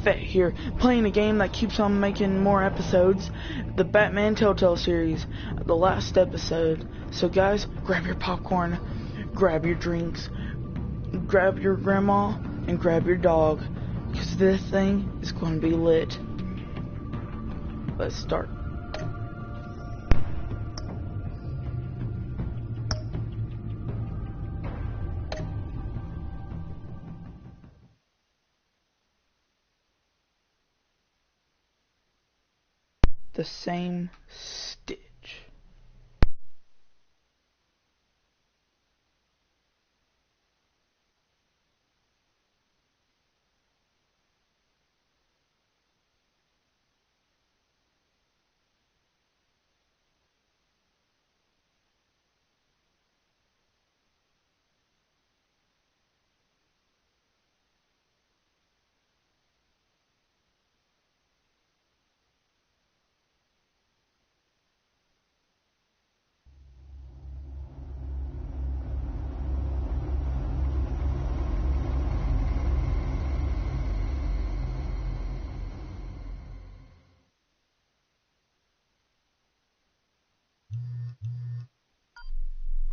ep5 here, playing a game that keeps on making more episodes, the Batman Telltale series, the last episode. So guys, grab your popcorn, grab your drinks, grab your grandma, and grab your dog, because this thing is going to be lit. Let's start. The same stitch.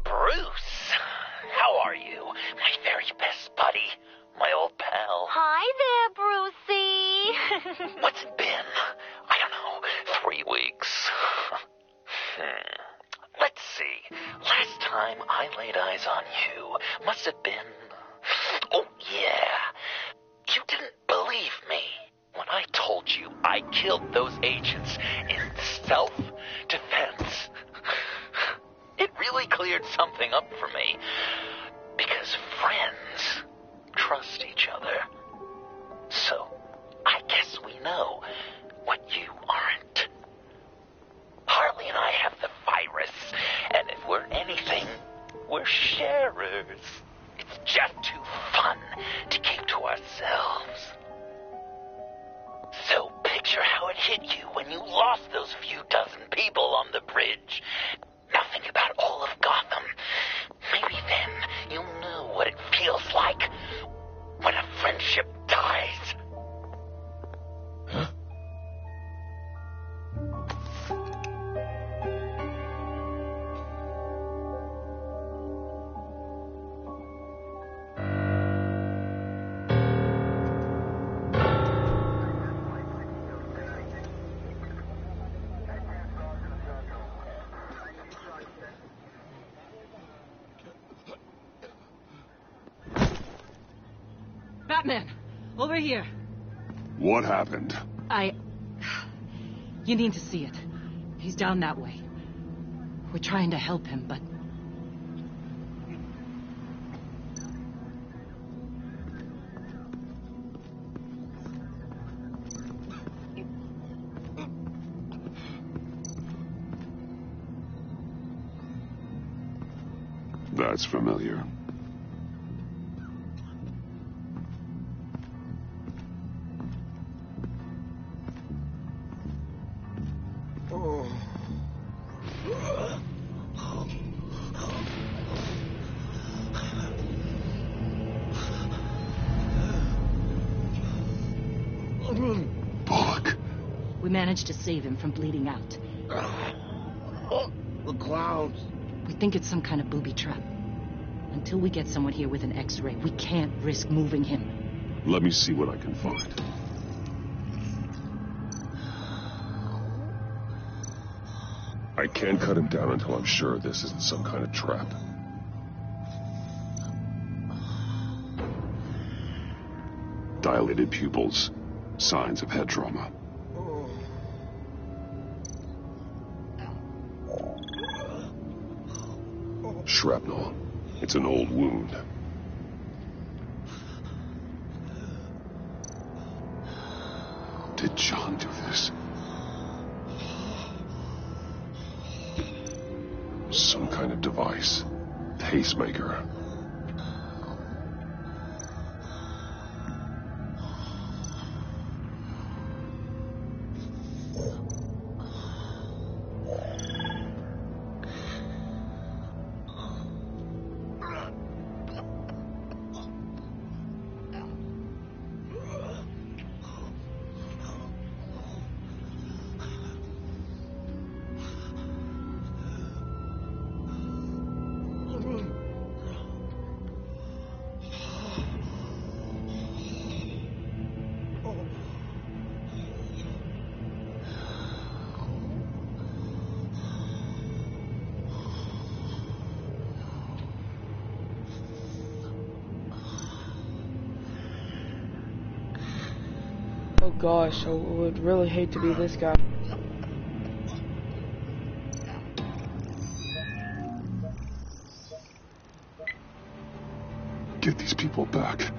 Bruce, how are you? My very best buddy, my old pal. Hi there, Brucey. What's it been? I don't know, 3 weeks. Let's see. Last time I laid eyes on you must have been... Oh, yeah. You didn't believe me when I told you I killed those agents in self-defense. It really cleared something up for me, because friends trust each other. So, I guess we know what you aren't. Harley and I have the virus, and if we're anything, we're sharers. It's just too fun to keep to ourselves. So picture how it hit you when you lost those few dozen people on the bridge. Nothing about all of Gotham. Maybe then you'll know what it feels like when a friendship dies. Huh? Batman, over here. What happened? You need to see it. He's down that way. We're trying to help him, but... That's familiar. Bullock. We managed to save him from bleeding out. The clouds. We think it's some kind of booby trap. Until we get someone here with an X-ray, we can't risk moving him. Let me see what I can find. I can't cut him down until I'm sure this isn't some kind of trap. Dilated pupils. Signs of head trauma. Shrapnel. It's an old wound. Did John do this? Some kind of device. Pacemaker. Oh gosh, I would really hate to be this guy. Get these people back.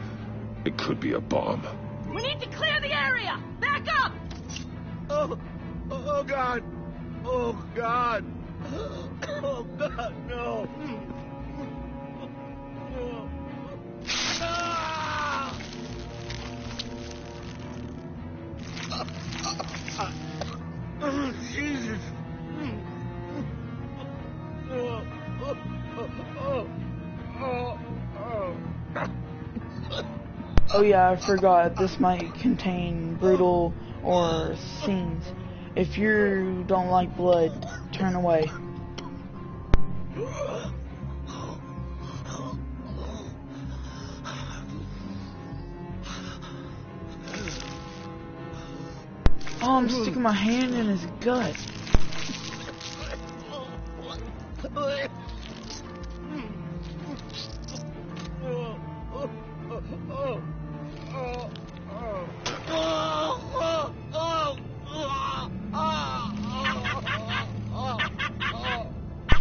It could be a bomb. We need to clear the area! Back up! Oh God! Oh God! Oh God, no! Ah! Oh, Jesus! Oh yeah, I forgot. This might contain brutal or scenes. If you don't like blood, turn away. Oh, I'm sticking my hand in his gut.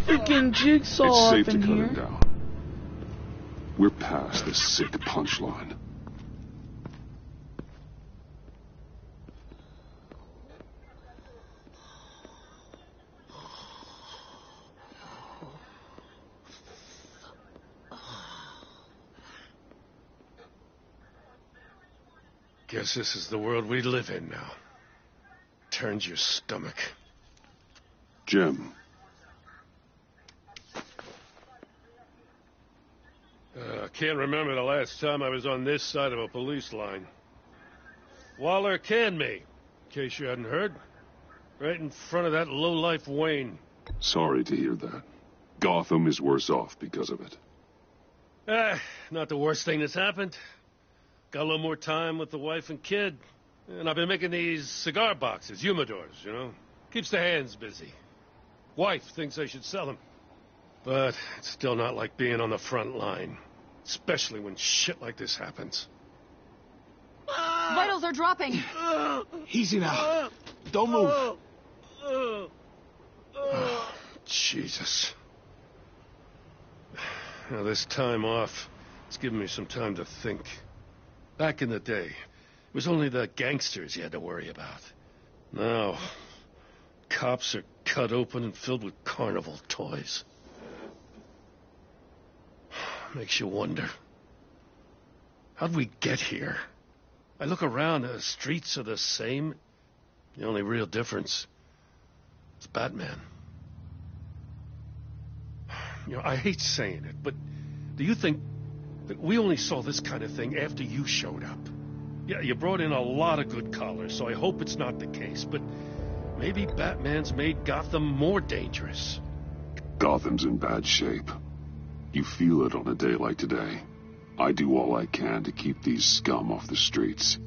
Freaking jigsaw It's safe up to in cut him here. down. We're past the sick punchline. Guess this is the world we live in now. Turns your stomach. Jim, Can't remember the last time I was on this side of a police line. Waller canned me, in case you hadn't heard. Right in front of that lowlife Wayne. sorry to hear that. Gotham is worse off because of it. Not the worst thing that's happened. Got a little more time with the wife and kid. And I've been making these cigar boxes, humidors, you know. Keeps the hands busy. Wife thinks I should sell them. But it's still not like being on the front line. Especially when shit like this happens. Vitals are dropping. Easy now. Don't move. Oh, Jesus. Now, this time off, it's given me some time to think. Back in the day, it was only the gangsters you had to worry about. Now, cops are cut open and filled with carnival toys. Makes you wonder. How'd we get here? I look around, the streets are the same. The only real difference is Batman. You know, I hate saying it, but do you think that we only saw this kind of thing after you showed up? Yeah, you brought in a lot of good callers, so I hope it's not the case, but maybe Batman's made Gotham more dangerous. Gotham's in bad shape. You feel it on a day like today. I do all I can to keep these scum off the streets.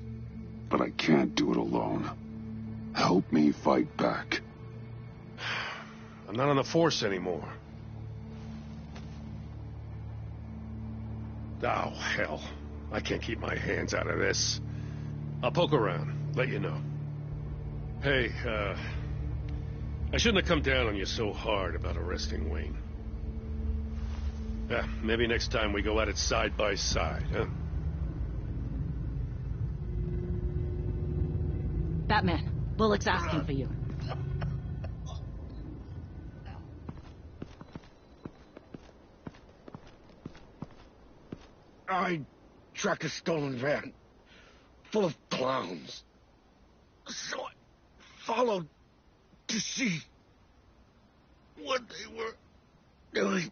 But I can't do it alone. Help me fight back. I'm not on the force anymore. Oh, hell. I can't keep my hands out of this. I'll poke around, let you know. Hey, I shouldn't have come down on you so hard about arresting Wayne. Yeah, maybe next time we go at it side by side, huh? Batman, Bullock's asking for you. I tracked a stolen van full of clowns. So I followed to see what they were doing.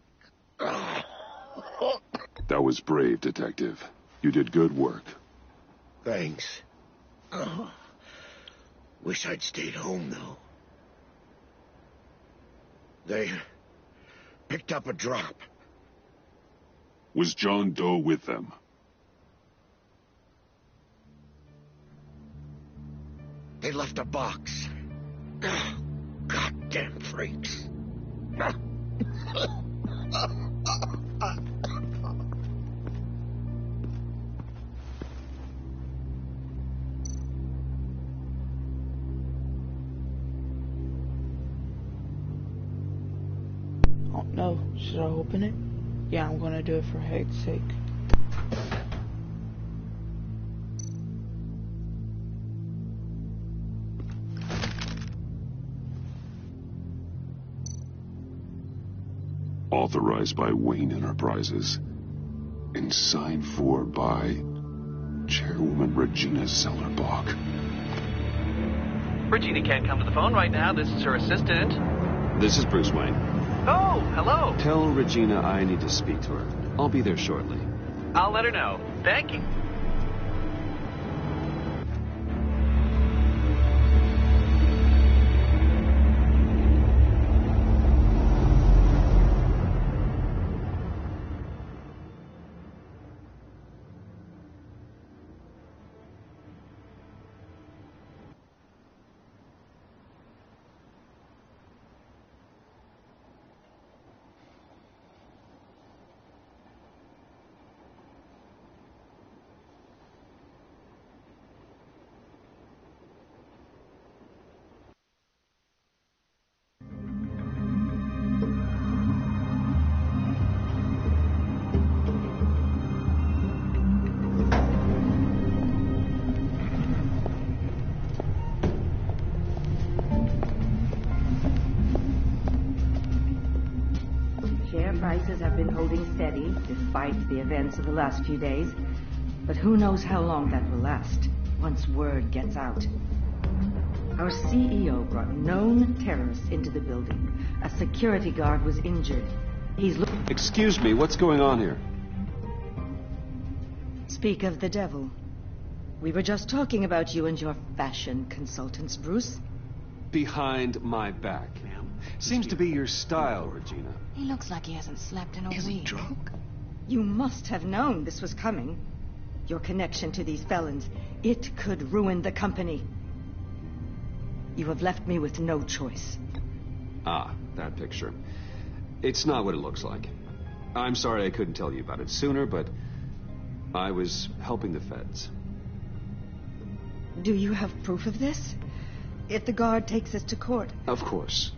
That was brave, Detective. You did good work. Thanks. Wish I'd stayed home, though. They picked up a drop. Was John Doe with them? They left a box. Goddamn freaks. No, should I open it? Yeah, I'm gonna do it for heck's sake. Authorized by Wayne Enterprises. And signed for by Chairwoman Regina Zellerbach. Regina can't come to the phone right now. This is her assistant. This is Bruce Wayne. Oh, hello. Tell Regina I need to speak to her. I'll be there shortly. I'll let her know. Thank you. Prices have been holding steady despite the events of the last few days. But who knows how long that will last once word gets out. Our CEO brought known terrorists into the building. A security guard was injured. He's Excuse me, what's going on here? Speak of the devil. We were just talking about you and your fashion consultants, Bruce. Behind my back. Seems to be your style, Regina. He looks like he hasn't slept in a week. Is he drunk? You must have known this was coming. Your connection to these felons, it could ruin the company. You have left me with no choice. Ah, that picture. It's not what it looks like. I'm sorry I couldn't tell you about it sooner, but I was helping the feds. Do you have proof of this? If the guard takes us to court. Of course.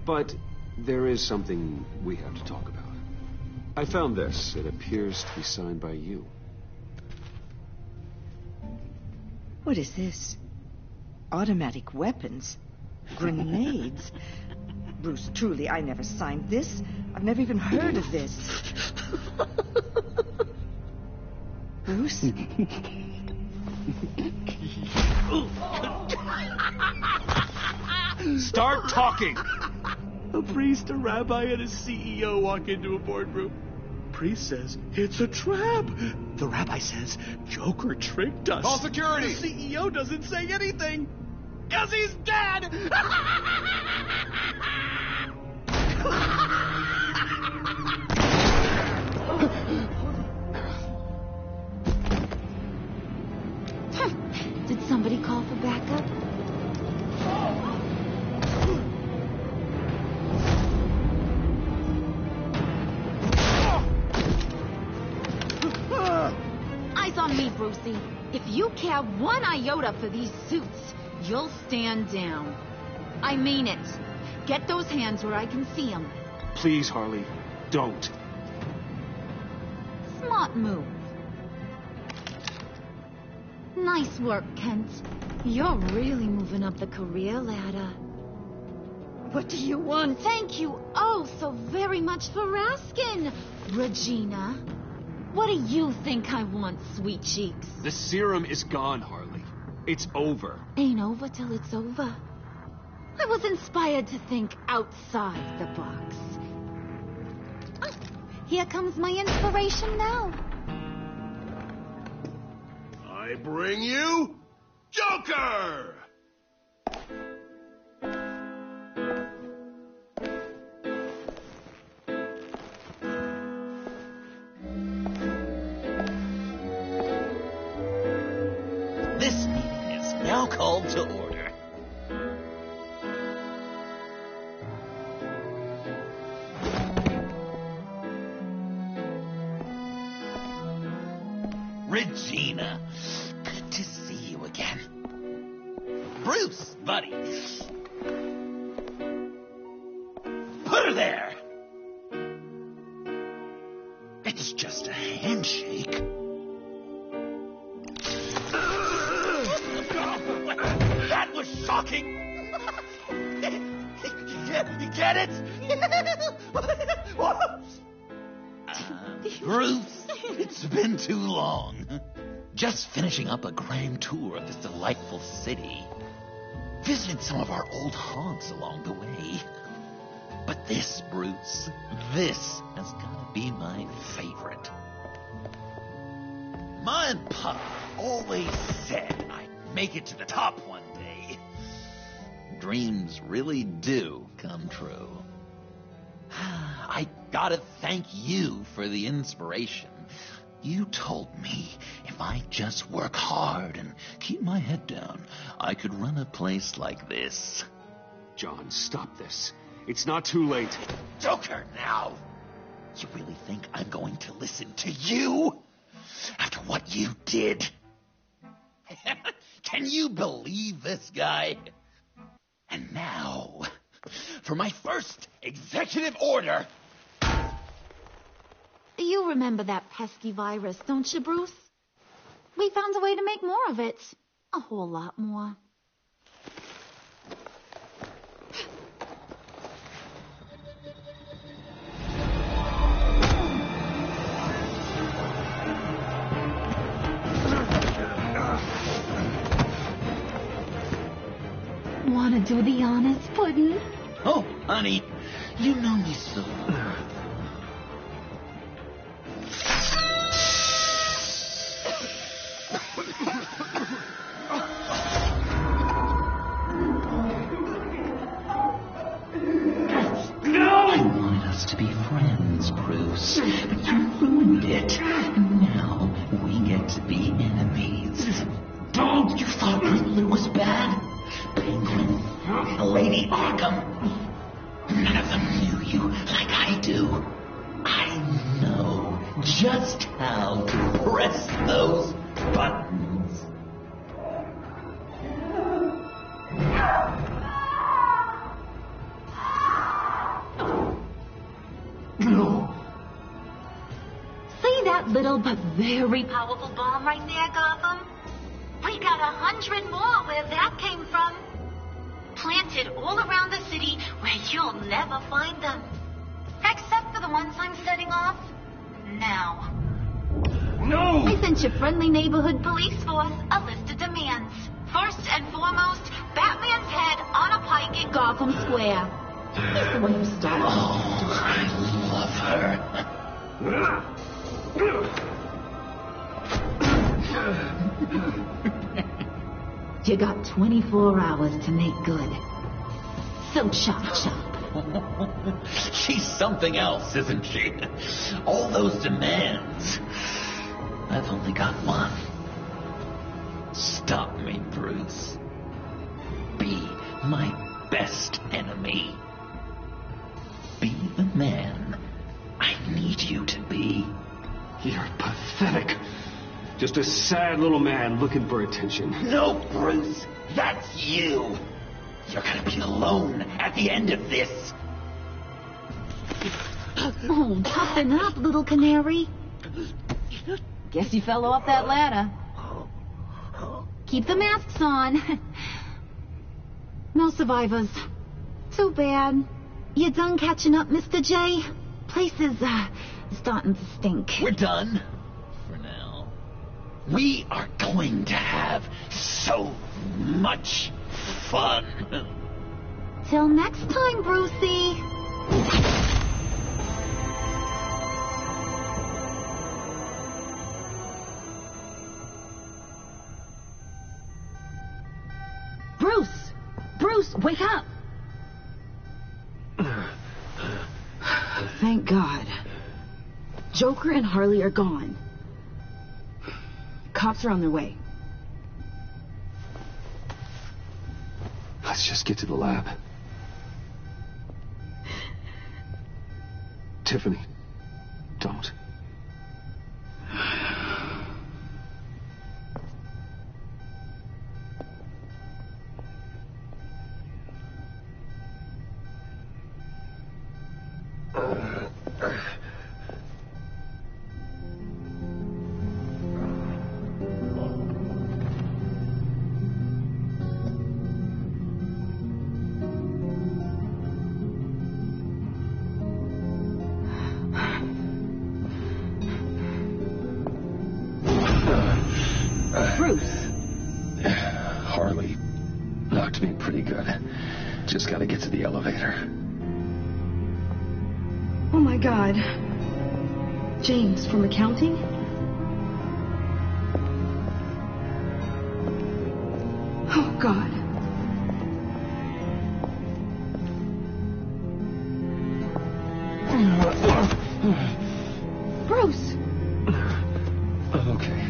But there is something we have to talk about. I found this. It appears to be signed by you. What is this? Automatic weapons? Grenades? Bruce, truly, I never signed this. I've never even heard of this. Bruce? Start talking! A priest, a rabbi, and a CEO walk into a boardroom. Priest says, it's a trap. The rabbi says, Joker tricked us. Call security! The CEO doesn't say anything. 'Cause he's dead! Did somebody call for backup? Eyes on me, Brucey. If you care one iota for these suits, you'll stand down. I mean it. Get those hands where I can see them. Please, Harley, don't. Smart move. Nice work, Kent. You're really moving up the career ladder. What do you want? Thank you oh so very much for asking, Regina. What do you think I want, sweet cheeks? The serum is gone, Harley. It's over. Ain't over till it's over. I was inspired to think outside the box. Oh, here comes my inspiration now. I bring you Joker! This meeting is now called to order. Regina, good to see you again. Bruce, buddy. Hello there! It's just a handshake. That was shocking! You get it? Bruce, it's been too long. Just finishing up a grand tour of this delightful city. Visited some of our old haunts along the way. But this, Bruce, this has got to be my favorite. Ma and Pa always said I'd make it to the top one day. Dreams really do come true. I gotta thank you for the inspiration. You told me if I just work hard and keep my head down, I could run a place like this. John, stop this. It's not too late. Joker, now! You really think I'm going to listen to you? After what you did? Can you believe this guy? And now, for my first executive order. You remember that pesky virus, don't you, Bruce? We found a way to make more of it. A whole lot more. Want to do the honors, Puddin'? Oh, honey, you know me so well. I wanted us to be friends, Bruce, but you ruined it. And now we get to be enemies. Don't! You thought Riddler was bad? Penguin, Lady Arkham. None of them knew you like I do. I know just how to press those buttons. No. See that little but very powerful bomb right there, Gotham? We got 100 more where that came from. Planted all around the city where you'll never find them. Except for the ones I'm setting off now. No! I sent your friendly neighborhood police force a list of demands. First and foremost, Batman's head on a pike in Gotham Square. He's the one who started. Oh, I love her. You got 24 hours to make good. So chop chop. She's something else, isn't she? All those demands. I've only got one. Stop me, Bruce. Be my best enemy. Be the man I need you to be. You're pathetic. Just a sad little man looking for attention. No, Bruce. That's you. You're gonna be alone at the end of this. Oh, toughen up, little canary. Guess you fell off that ladder. Keep the masks on. No survivors. Too bad. You done catching up, Mr. J? Place is starting to stink. We're done. For now. We are going to have so much fun. Till next time, Brucey. Bruce, wake up. Thank God. Joker and Harley are gone. Cops are on their way. Let's just get to the lab. Tiffany, don't. Bruce? Harley knocked me pretty good. Just gotta get to the elevator. Oh my God. James from accounting? Oh God. Bruce! I'm okay.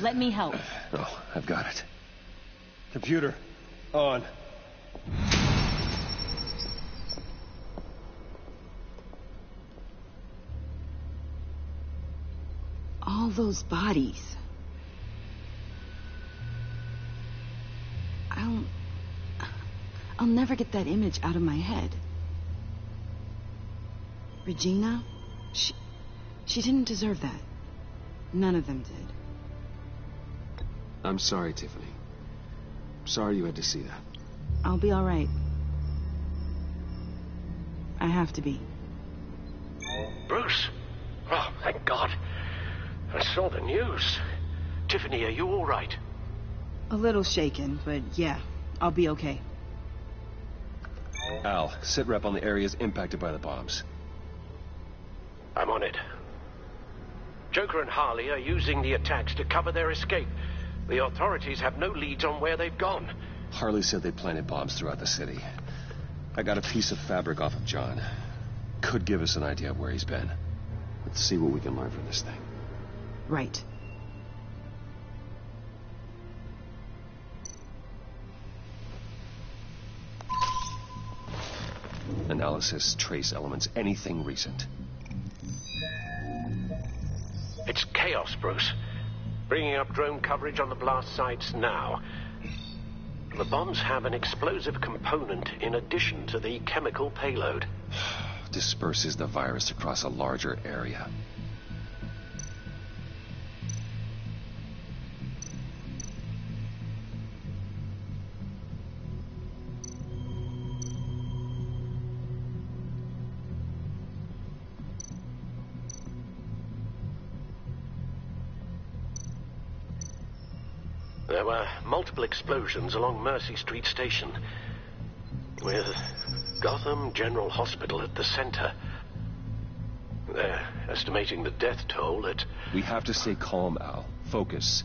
Let me help. Oh, I've got it. Computer, on. All those bodies. I'll never get that image out of my head. Regina, she didn't deserve that. None of them did. I'm sorry, Tiffany. Sorry you had to see that. I'll be all right. I have to be. Bruce? Oh, thank God. I saw the news. Tiffany, are you all right? A little shaken, but yeah, I'll be okay. Al, sit rep on the areas impacted by the bombs. I'm on it. Joker and Harley are using the attacks to cover their escape. The authorities have no leads on where they've gone. Harley said they planted bombs throughout the city. I got a piece of fabric off of John. Could give us an idea of where he's been. Let's see what we can learn from this thing. Right. Analysis, trace elements, anything recent. It's chaos, Bruce. Bringing up drone coverage on the blast sites now. The bombs have an explosive component in addition to the chemical payload. Disperses the virus across a larger area. There were multiple explosions along Mercy Street Station, with Gotham General Hospital at the center. They're estimating the death toll at... We have to stay calm, Al. Focus.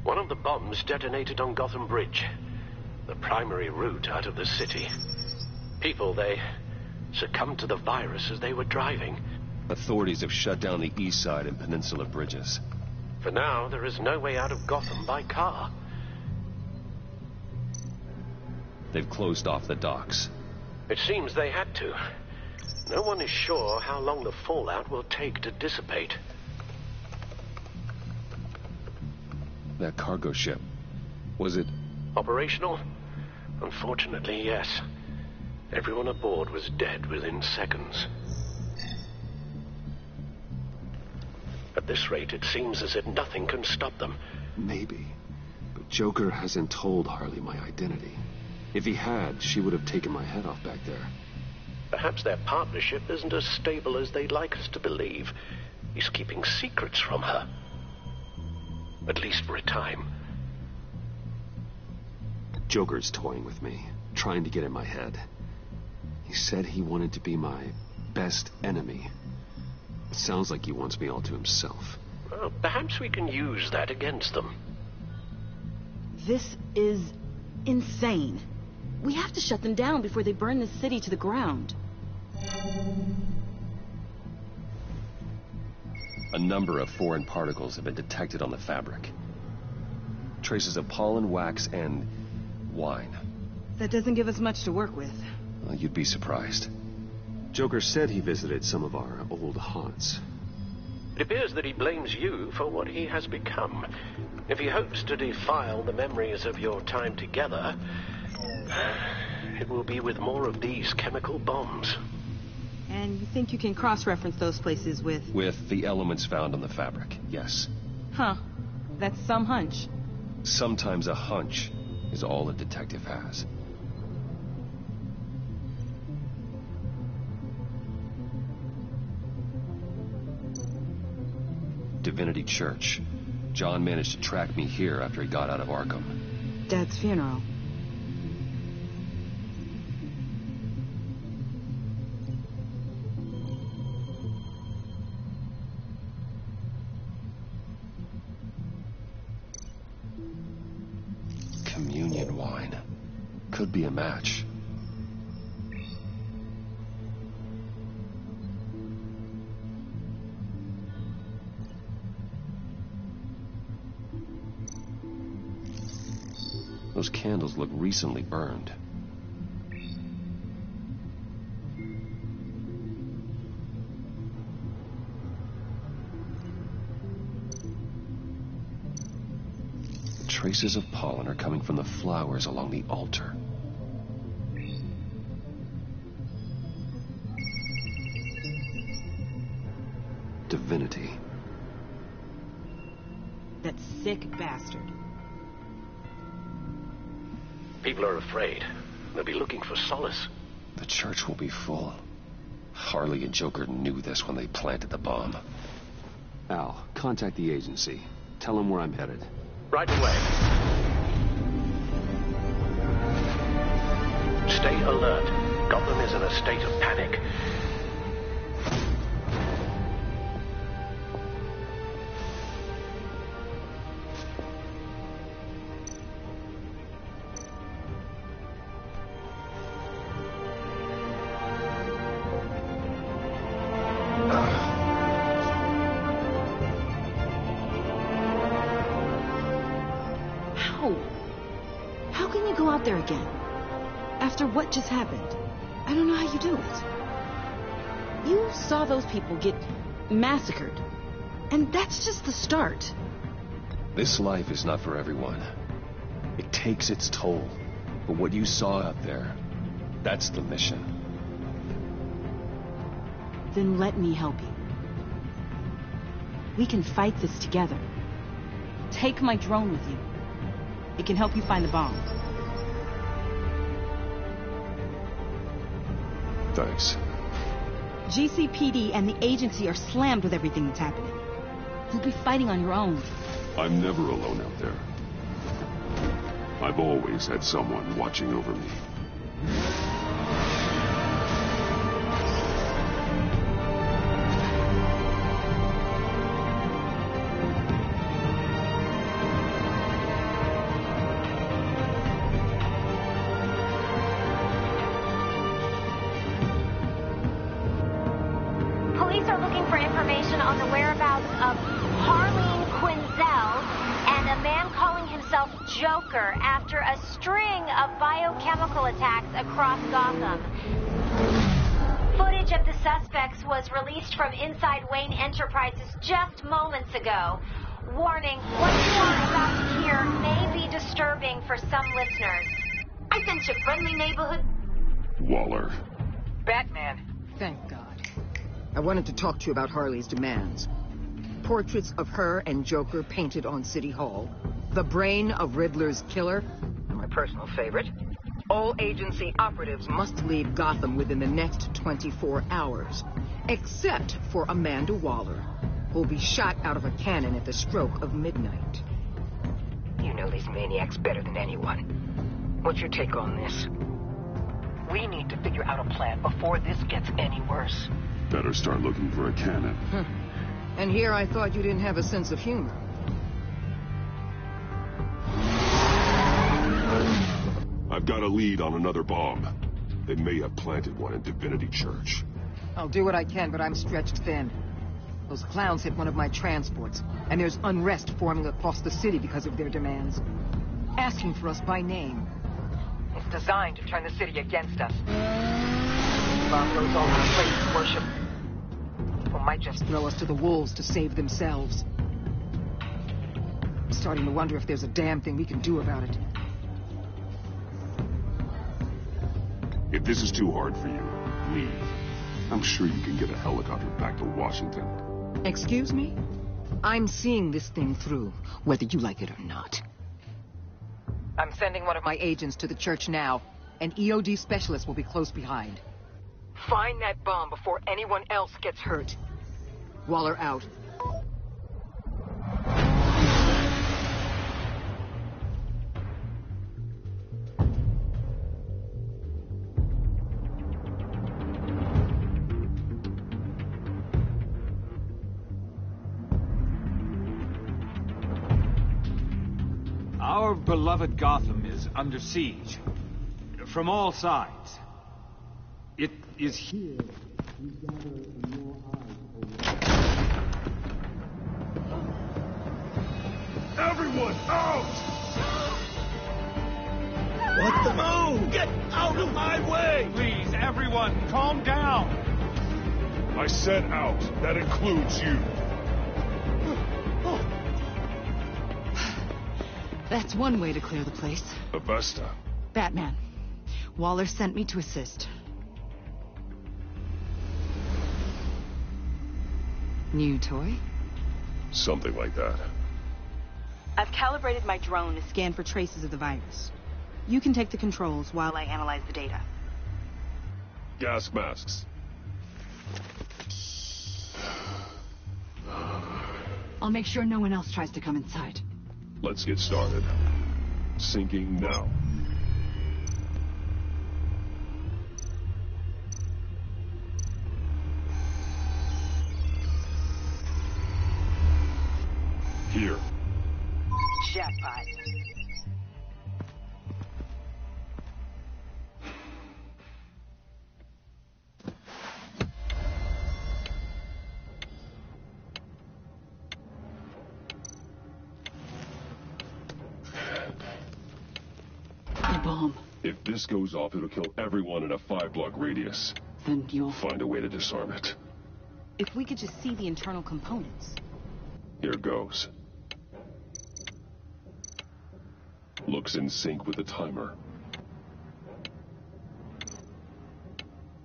One of the bombs detonated on Gotham Bridge, the primary route out of the city. People, they succumbed to the virus as they were driving. Authorities have shut down the east side and peninsula bridges. For now, there is no way out of Gotham by car. They've closed off the docks. It seems they had to. No one is sure how long the fallout will take to dissipate. That cargo ship, was it... Operational? Unfortunately, yes. Everyone aboard was dead within seconds. At this rate, it seems as if nothing can stop them. Maybe. But Joker hasn't told Harley my identity. If he had, she would have taken my head off back there. Perhaps their partnership isn't as stable as they'd like us to believe. He's keeping secrets from her. At least for a time. Joker's toying with me, trying to get in my head. He said he wanted to be my best enemy. It sounds like he wants me all to himself. Well, perhaps we can use that against them. This is insane. We have to shut them down before they burn the city to the ground. A number of foreign particles have been detected on the fabric. Traces of pollen, wax, and wine. That doesn't give us much to work with. Well, you'd be surprised. Joker said he visited some of our old haunts. It appears that he blames you for what he has become. If he hopes to defile the memories of your time together, it will be with more of these chemical bombs. And you think you can cross-reference those places with... With the elements found on the fabric, yes. Huh. That's some hunch. Sometimes a hunch is all a detective has. Divinity Church. John managed to track me here after he got out of Arkham. Dad's funeral. Communion wine. Could be a match. Those candles look recently burned. Traces of pollen are coming from the flowers along the altar. Divinity. That sick bastard. People are afraid. They'll be looking for solace. The church will be full. Harley and Joker knew this when they planted the bomb. Al, contact the agency. Tell them where I'm headed. Right away. Stay alert. Gotham is in a state of panic. How can you go out there again? After what just happened? I don't know how you do it. You saw those people get massacred. And that's just the start. This life is not for everyone. It takes its toll. But what you saw out there, that's the mission. Then let me help you. We can fight this together. Take my drone with you. It can help you find the bomb. Thanks. GCPD and the agency are slammed with everything that's happening. You'll be fighting on your own. I'm never alone out there. I've always had someone watching over me. Police are looking for information on the whereabouts of Harleen Quinzel and a man calling himself Joker after a string of biochemical attacks across Gotham. Footage of the suspects was released from inside Wayne Enterprises just moments ago. Warning, what you are about to hear may be disturbing for some listeners. I sense your friendly neighborhood. Waller. Batman. Thank God. I wanted to talk to you about Harley's demands. Portraits of her and Joker painted on City Hall. The brain of Riddler's killer, my personal favorite. All agency operatives must leave Gotham within the next 24 hours. Except for Amanda Waller, who'll be shot out of a cannon at the stroke of midnight. You know these maniacs better than anyone. What's your take on this? We need to figure out a plan before this gets any worse. Better start looking for a cannon. And here I thought you didn't have a sense of humor. I've got a lead on another bomb. They may have planted one in Divinity Church. I'll do what I can, but I'm stretched thin. Those clowns hit one of my transports, and there's unrest forming across the city because of their demands. Asking for us by name. It's designed to turn the city against us. Bomb goes all the places worship. Or might just throw us to the wolves to save themselves. I'm starting to wonder if there's a damn thing we can do about it. If this is too hard for you, leave. I'm sure you can get a helicopter back to Washington. Excuse me? I'm seeing this thing through, whether you like it or not. I'm sending one of my agents to the church now. An EOD specialist will be close behind. Find that bomb before anyone else gets hurt. Waller out. Our beloved Gotham is under siege. From all sides. It is here we gather in your eyes. Everyone, out! What the? Move! Get out of my way! Please, everyone, calm down. I said out. That includes you. That's one way to clear the place. Avesta. Batman. Waller sent me to assist. New toy? Something like that. I've calibrated my drone to scan for traces of the virus. You can take the controls while I analyze the data. Gas masks. I'll make sure no one else tries to come inside. Let's get started. Syncing now. Here. Jackpot. Bomb. If this goes off, it'll kill everyone in a 5-block radius. Then you'll find a way to disarm it. If we could just see the internal components. Here goes. Looks in sync with the timer.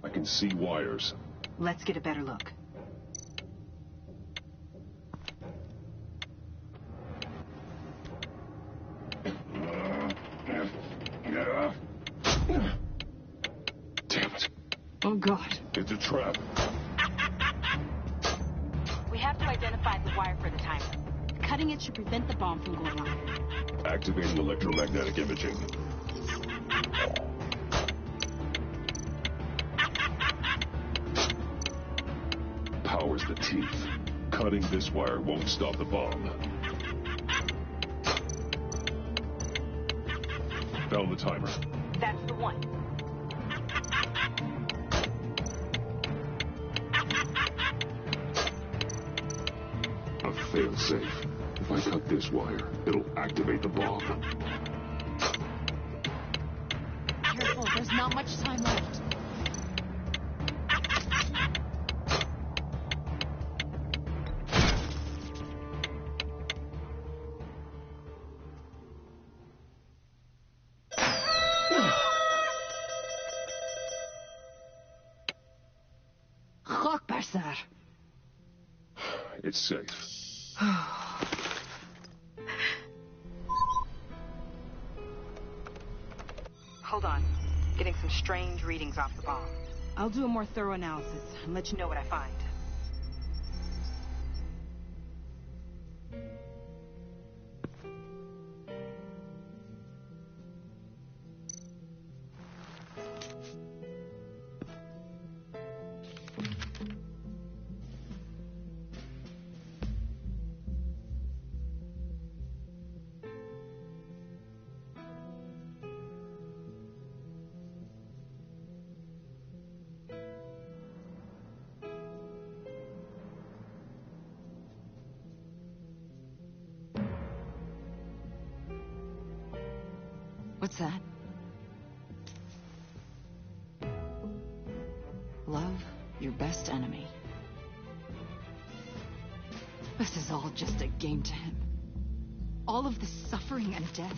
I can see wires. Let's get a better look. Damn it. Oh, God. It's a trap. We have to identify the wire for the timer. Cutting it should prevent the bomb from going off. Activating electromagnetic imaging. Powers the teeth. Cutting this wire won't stop the bomb. Found the timer. That's the one. A failsafe. If I cut this wire, it'll activate the bomb. Careful, there's not much time left. Sir. It's safe. Hold on. Getting some strange readings off the bomb. I'll do a more thorough analysis and let you know what I find. What's that? Love your best enemy. This is all just a game to him. All of this suffering and death,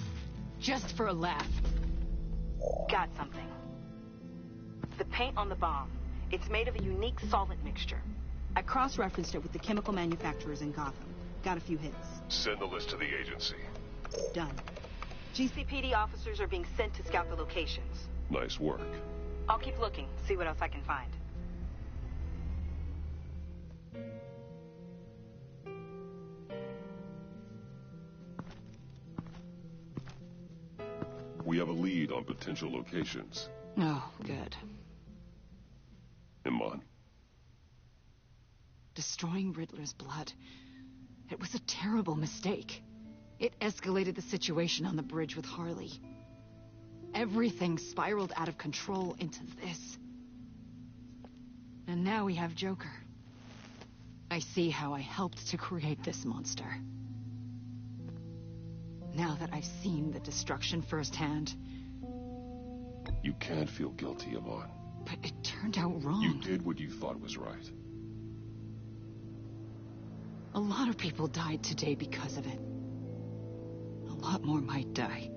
just for a laugh. Got something. The paint on the bomb, it's made of a unique solvent mixture. I cross-referenced it with the chemical manufacturers in Gotham. Got a few hits. Send the list to the agency. Done. GCPD officers are being sent to scout the locations. Nice work. I'll keep looking, see what else I can find. We have a lead on potential locations. Oh, good. Iman. Destroying Riddler's blood. It was a terrible mistake. It escalated the situation on the bridge with Harley. Everything spiraled out of control into this. And now we have Joker. I see how I helped to create this monster. Now that I've seen the destruction firsthand... You can't feel guilty, Iman. But it turned out wrong. You did what you thought was right. A lot of people died today because of it. A lot more might die.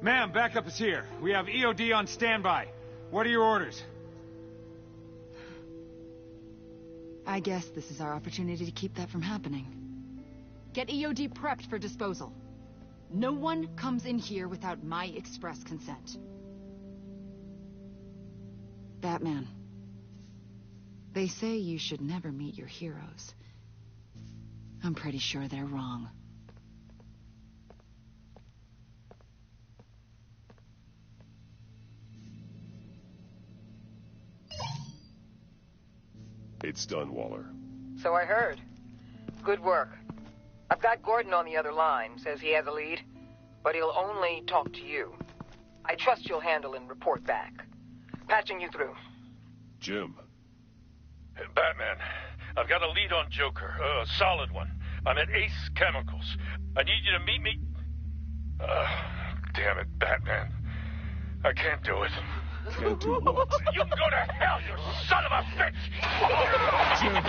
Ma'am, backup is here. We have EOD on standby. What are your orders? I guess this is our opportunity to keep that from happening. Get EOD prepped for disposal. No one comes in here without my express consent. Batman. They say you should never meet your heroes. I'm pretty sure they're wrong. It's done, Waller. So I heard. Good work. I've got Gordon on the other line. Says he has a lead, but he'll only talk to you. I trust you'll handle and report back. Patching you through. Jim. Batman, I've got a lead on Joker, a solid one. I'm at Ace Chemicals. I need you to meet me... damn it, Batman. I can't do it. Can't do what? You can go to hell, you son of a bitch! Jim!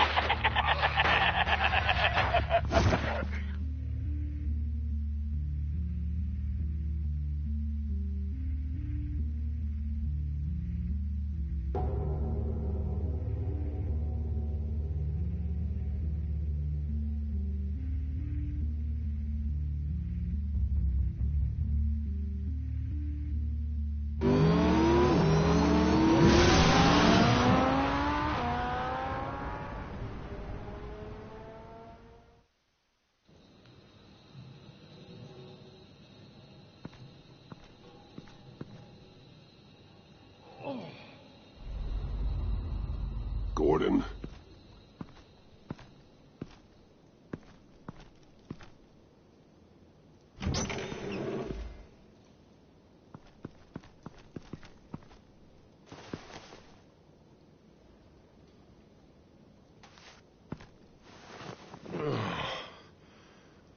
Gordon.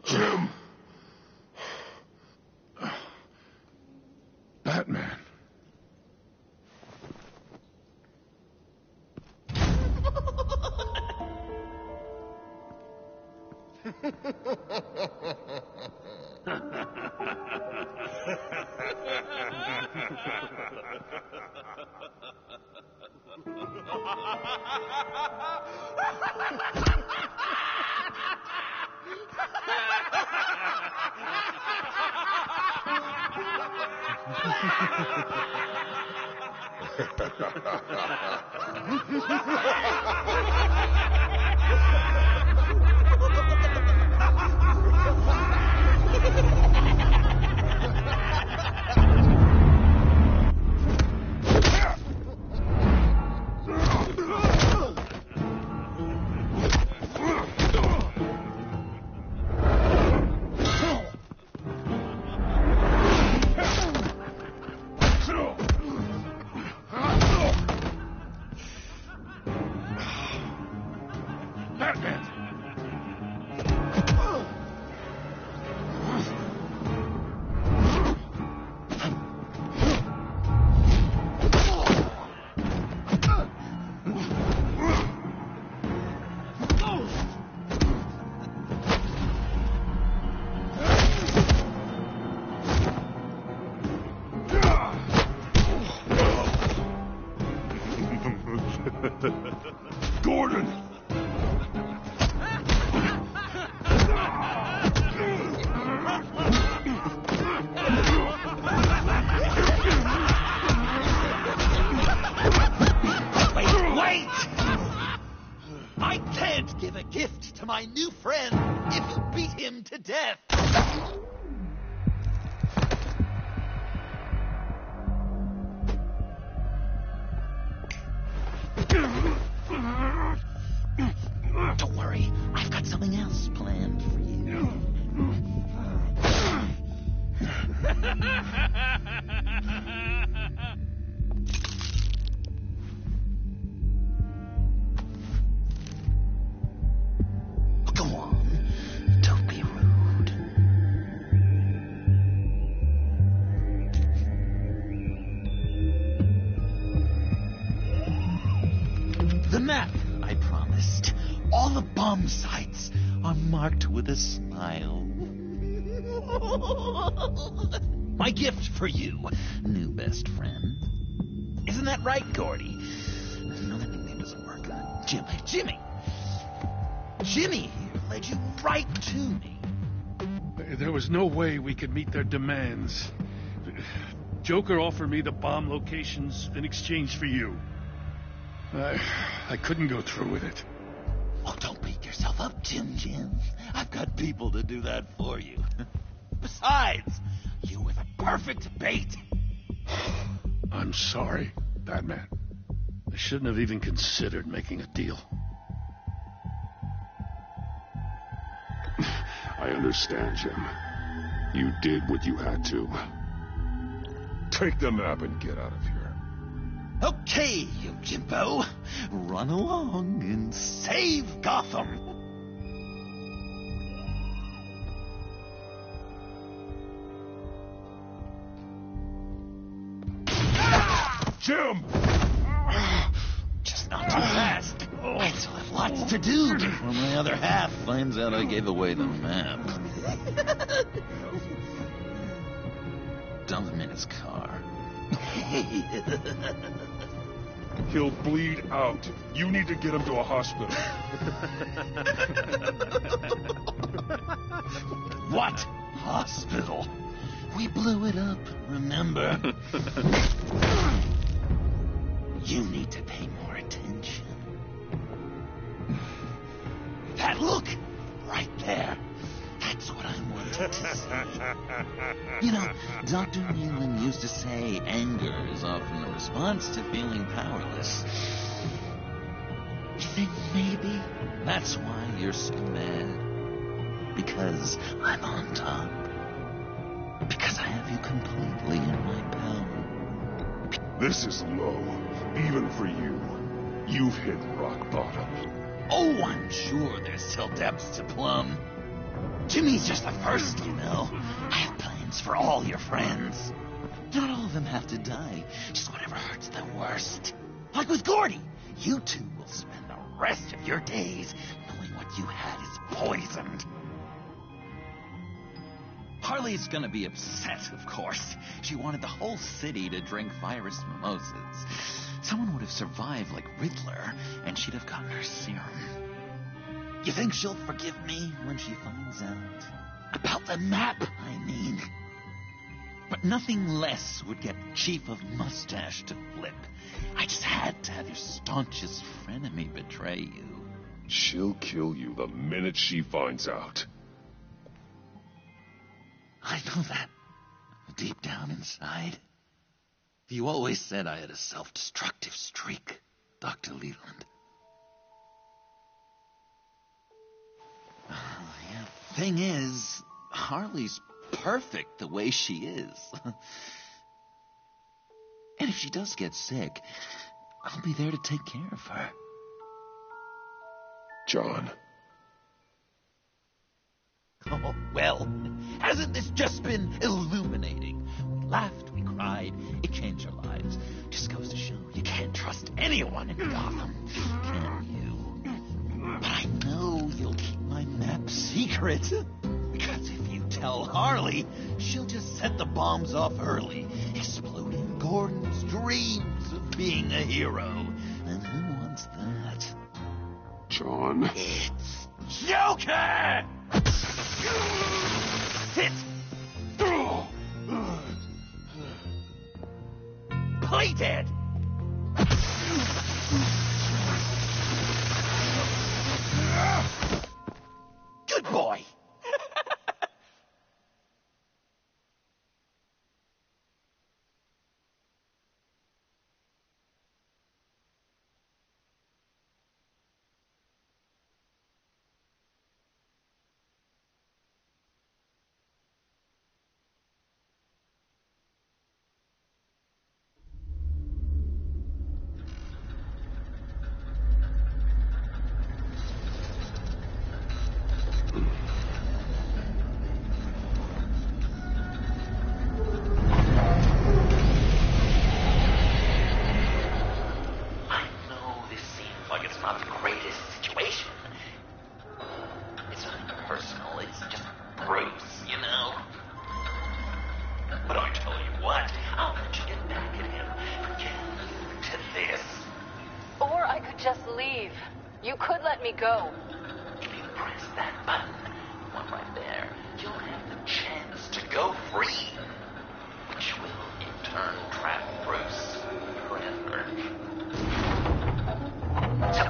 Jim. Batman. Gordon! Wait! I can't give a gift to my new friend if you beat him to death. Don't worry, I've got something else planned for you. Go on, don't be rude. The map I promised. All the bomb sites are marked with a smile. My gift for you, new best friend. Isn't that right, Gordy? No, that nickname doesn't work. Jimmy here led you right to me. There was no way we could meet their demands. Joker offered me the bomb locations in exchange for you. I couldn't go through with it. Oh, don't beat yourself up, Jim. I've got people to do that for you. Besides, you were the perfect bait. I'm sorry, Batman. I shouldn't have even considered making a deal. I understand, Jim. You did what you had to. Take the map and get out of here. Okay, you Jimbo. Run along and save Gotham. Jim! Just not too fast. I still have lots to do before my other half finds out I gave away the map. Dump him in his car. He'll bleed out. You need to get him to a hospital. What hospital? We blew it up, remember? You need to pay more attention. That look! Right there. That's what I wanted to see. You know, Dr. Nealon used to say anger is often a response to feeling powerless. You think maybe that's why you're so mad? Because I'm on top? Because I have you completely in my power? This is low, even for you. You've hit rock bottom. Oh, I'm sure there's still depths to plumb. Jimmy's just the first, you know. I have plans for all your friends. Not all of them have to die, just whatever hurts them worst. Like with Gordy, you two will spend the rest of your days knowing what you had is poisoned. Harley's gonna be upset, of course. She wanted the whole city to drink virus mimosas. Someone would have survived like Riddler, and she'd have gotten her serum. You think she'll forgive me when she finds out? About the map, I mean. But nothing less would get Chief of Mustache to flip. I just had to have your staunchest frenemy betray you. She'll kill you the minute she finds out. I know that. Deep down inside. You always said I had a self-destructive streak, Dr. Leland. Yeah. Thing is, Harley's perfect the way she is. And if she does get sick, I'll be there to take care of her. John. Oh, well, hasn't this just been illuminating? We laughed, we cried, it changed our lives. Just goes to show you can't trust anyone in Gotham, can you? But I know you'll keep my map secret. Because if you tell Harley, she'll just set the bombs off early, exploding Gordon's dreams of being a hero. And who wants that? John. It's Joker! Sit! Play dead! Good boy! Just leave. You could let me go. If you press that button, one right there, you'll have the chance to go free. Which will, in turn, trap Bruce forever. So,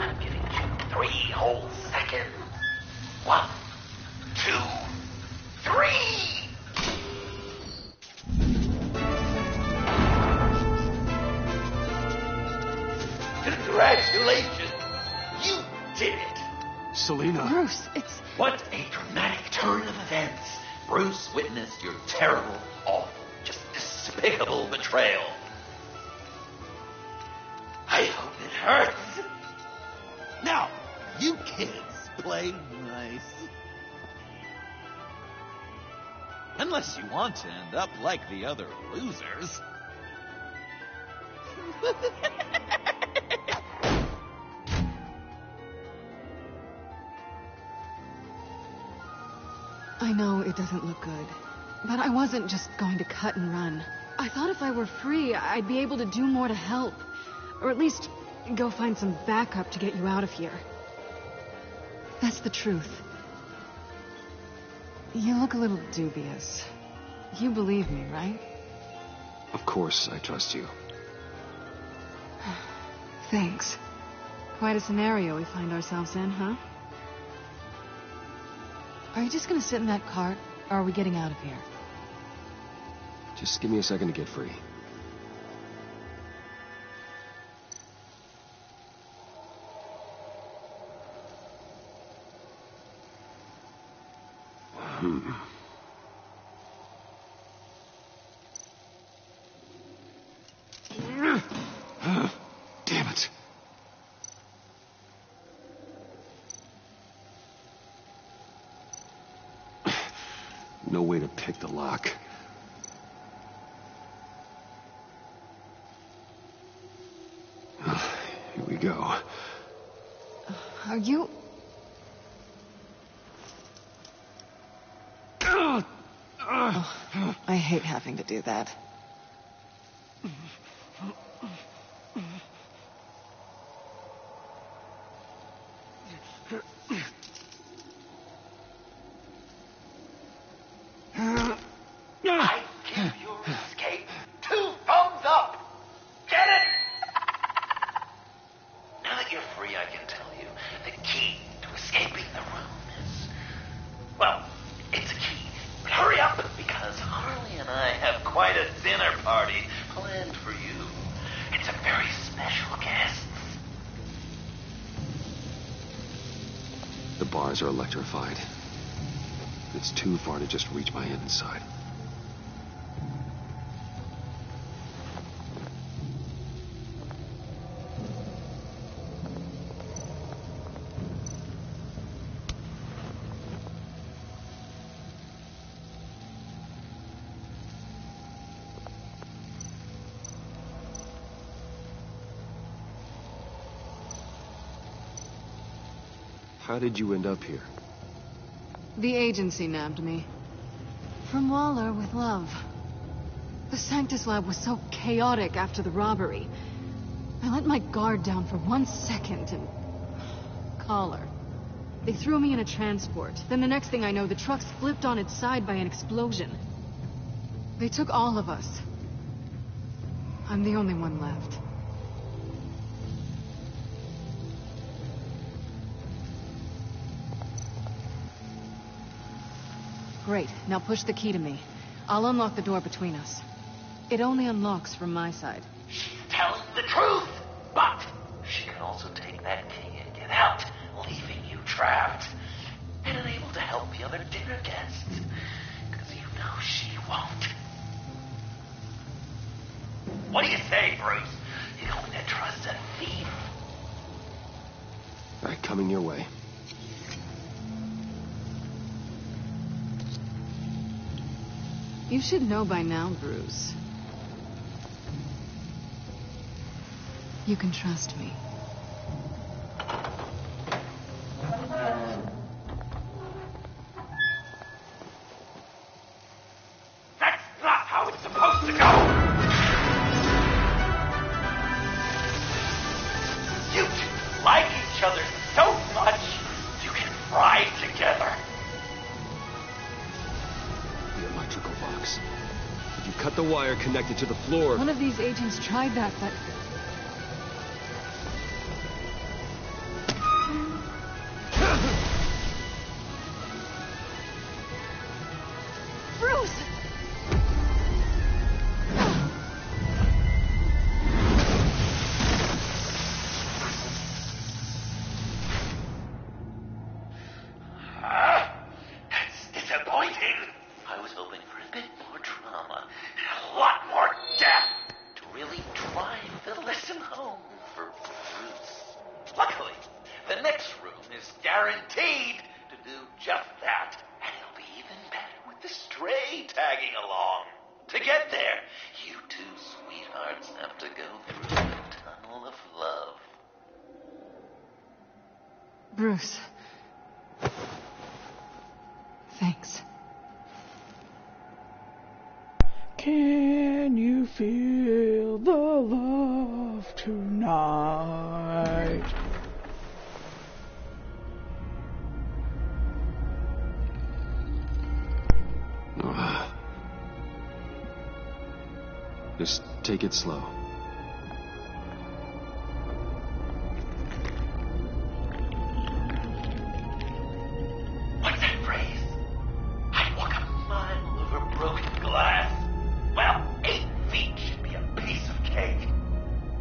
I'm giving you 3 whole seconds. 1, 2, 3! Congratulations! You did it! Selina. Bruce, it's... What a dramatic turn of events. Bruce witnessed your terrible, awful, just despicable betrayal. I hope it hurts. Now, you kids play nice. Unless you want to end up like the other losers. I know it doesn't look good, but I wasn't just going to cut and run. I thought if I were free, I'd be able to do more to help. Or at least go find some backup to get you out of here. That's the truth. You look a little dubious. You believe me, right? Of course I trust you. Thanks. Quite a scenario we find ourselves in, huh? Are you just gonna sit in that cart, or are we getting out of here? Just give me a second to get free. Damn it. No way to pick the lock. Here we go. Are you... Oh, I hate having to do that. I can eyes are electrified. It's too far to just reach my hand inside. How did you end up here? The agency nabbed me. From Waller with love. The Sanctus lab was so chaotic after the robbery. I let my guard down for 1 second and... Collar. They threw me in a transport. Then the next thing I know, the truck's flipped on its side by an explosion. They took all of us. I'm the only one left. Great. Now push the key to me. I'll unlock the door between us. It only unlocks from my side. She's telling the truth, but she can also take that key and get out, leaving you trapped and unable to help the other dinner guests. Because you know she won't. What do you say, Bruce? You're going to trust a thief? All right, coming your way. You should know by now, Bruce. You can trust me. That's not how it's supposed to go! You two like each other so much, you can ride together. The electrical box. If you cut the wire connected to the floor... One of these agents tried that, but... Bruce! That's disappointing. I was hoping for a bit more drama and a lot more death to really drive the lesson home for Bruce. Luckily, the next room is guaranteed to do just that, and it'll be even better with the stray tagging along. To get there, you two sweethearts have to go through the tunnel of love. Bruce. Thanks. Can you feel the love tonight? Just take it slow. What's that phrase? I'd walk a mile over broken glass. Well, 8 feet should be a piece of cake.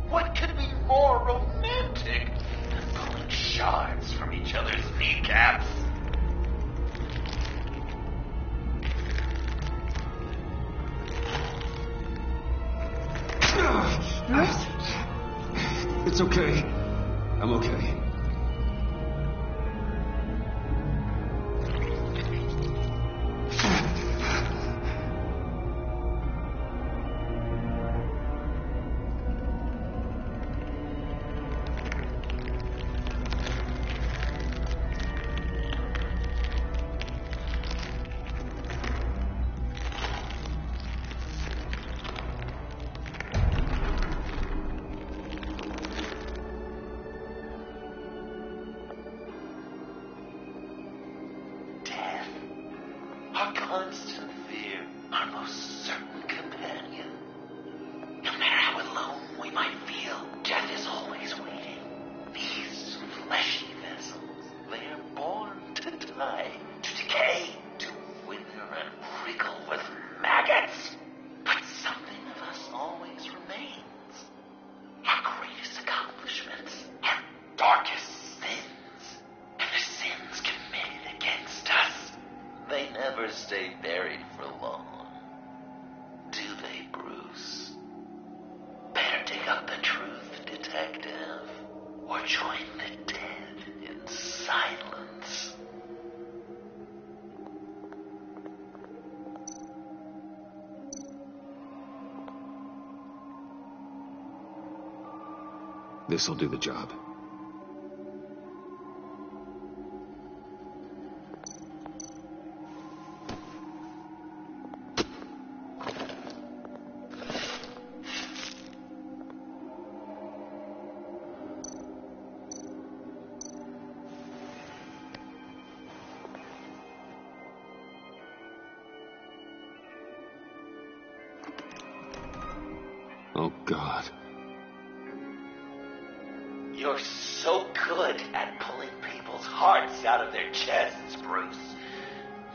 What could be more romantic than pulling shards from each other's kneecaps? It's okay. I'm okay. Our constant fear, our most certain companion. No matter how alone we might feel, death is always waiting. These fleshy vessels, they are born to die, to decay, to wither and wriggle with maggots. But something of us always remains. Our greatest accomplishments, our darkest sins. And the sins can make stay buried for long. Do they, Bruce? Better dig up the truth, detective, or join the dead in silence. This'll do the job. Oh, God. You're so good at pulling people's hearts out of their chests, Bruce.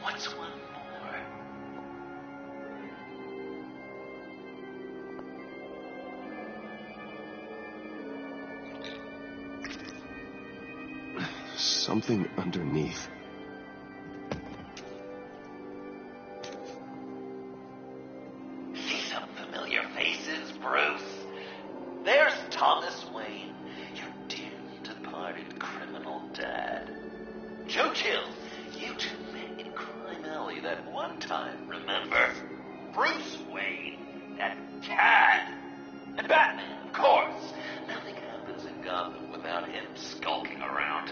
What's one more? Something underneath. See some familiar faces, Bruce? There's Thomas Wayne, your dearly departed criminal dad. Joe Chill, you two met in Crime Alley that one time, remember? Bruce Wayne, that cad. And Batman, of course. Nothing happens in Gotham without him skulking around.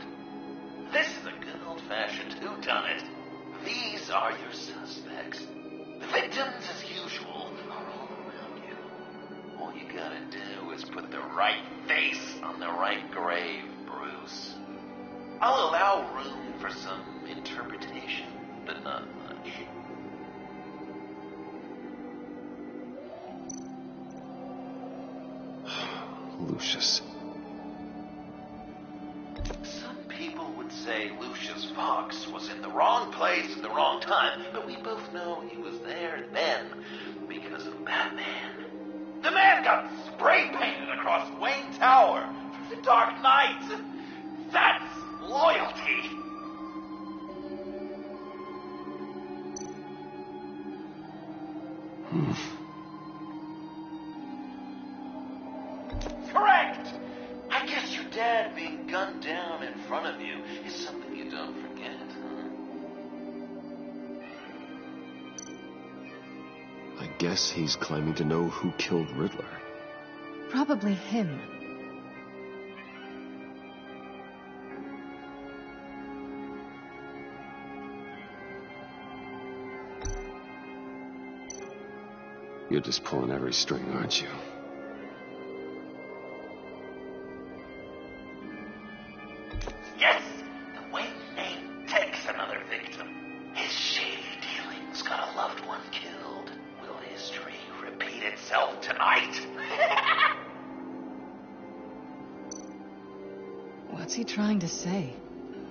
This is a good old-fashioned whodunit. These are your suspects. The victims, as usual, are all around you. All you gotta do is put the right face on the right grave, Bruce. I'll allow room for some interpretation, but not much. Lucius. Some people would say Lucius Fox was in the wrong place at the wrong time, but we both know he was there then because of Batman. The man got spray painted across Wayne Tower for the Dark Knight. That's loyalty. Correct! I guess your dad being gunned down in front of you is something you don't forget, huh? I guess he's claiming to know who killed Riddler. Probably him. You're just pulling every string, aren't you? Yes! The Wayne name takes another victim. His shady dealings got a loved one killed. Will history repeat itself tonight? What's he trying to say?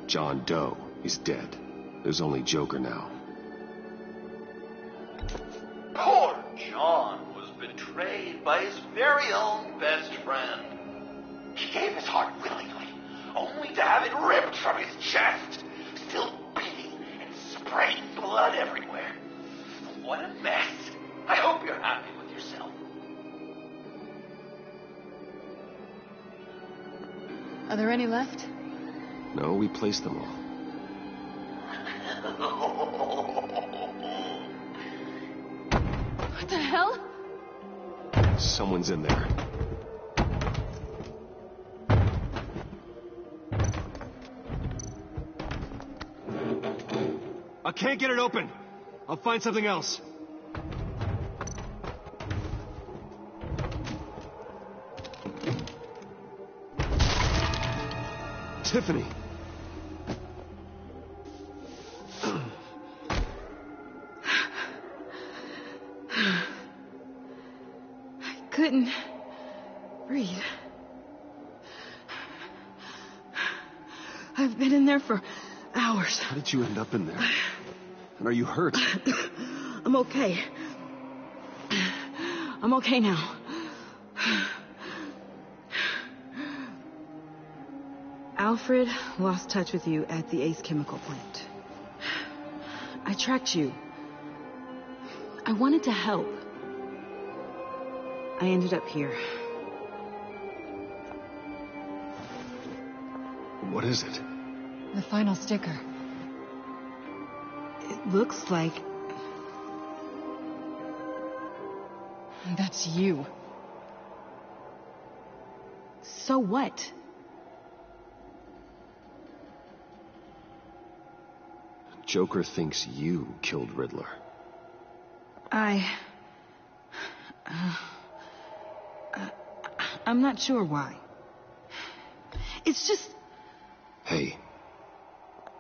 John Doe is dead. There's only Joker now. Poor John was betrayed by his very own best friend. He gave his heart willingly, only to have it ripped from his chest, still beating and spraying blood everywhere. What a mess. I hope you're happy with yourself. Are there any left? No, we placed them all. What the hell? Someone's in there. I can't get it open. I'll find something else. Tiffany. I couldn't breathe. I've been in there for hours. How did you end up in there? And are you hurt? I'm okay. I'm okay now. Alfred lost touch with you at the Ace chemical plant. I tracked you I wanted to help. I ended up here. What is it? The final sticker. It looks like... That's you. So what? Joker thinks you killed Riddler. I'm not sure why. It's just... Hey,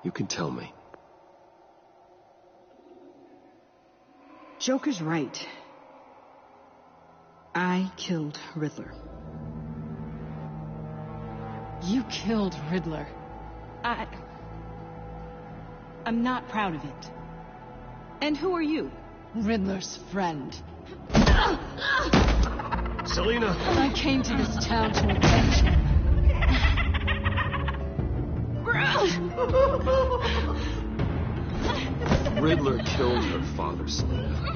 you can tell me. Joker's right. I killed Riddler. You killed Riddler. I'm not proud of it. And who are you? Riddler's friend. Selina! I came to this town to avenge him. Riddler killed her father, Selina.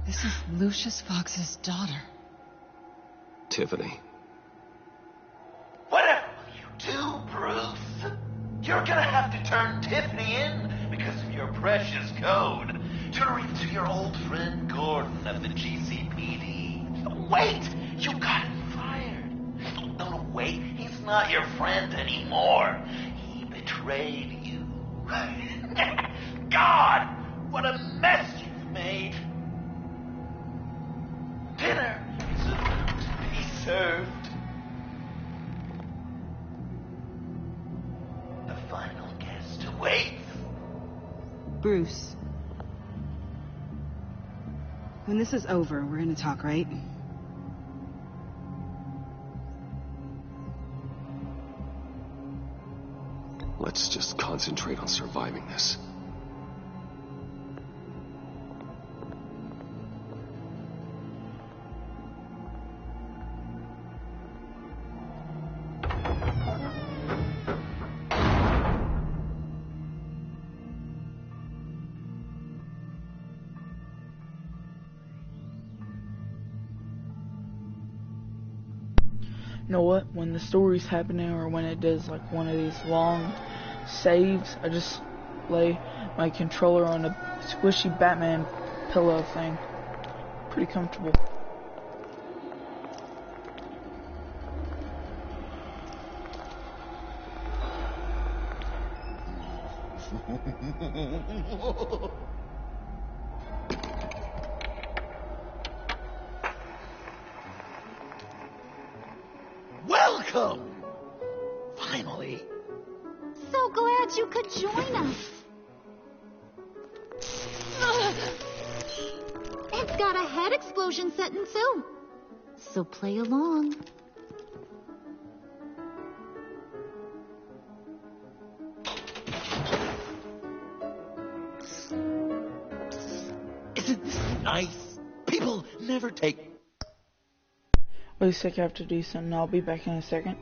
This is Lucius Fox's daughter. Tiffany. Whatever will you do, Bruce? You're gonna have to turn Tiffany in because of your precious code. Turn her into your old friend Gordon of the GCPD. Wait! You got him fired. No, wait. He's not your friend anymore. He betrayed you. God! What a mess you've made. Dinner is about to be served. The final guest awaits. Bruce. When this is over, we're gonna talk, right? Let's just concentrate on surviving this. You know what? When the story's happening or when it does like one of these long saves, I just lay my controller on a squishy Batman pillow thing. Pretty comfortable. Welcome! Finally. So glad you could join us. It's got a head explosion setting too. So play along. Isn't this nice? People never take... Wait a sec, I have to do something. I'll be back in a second.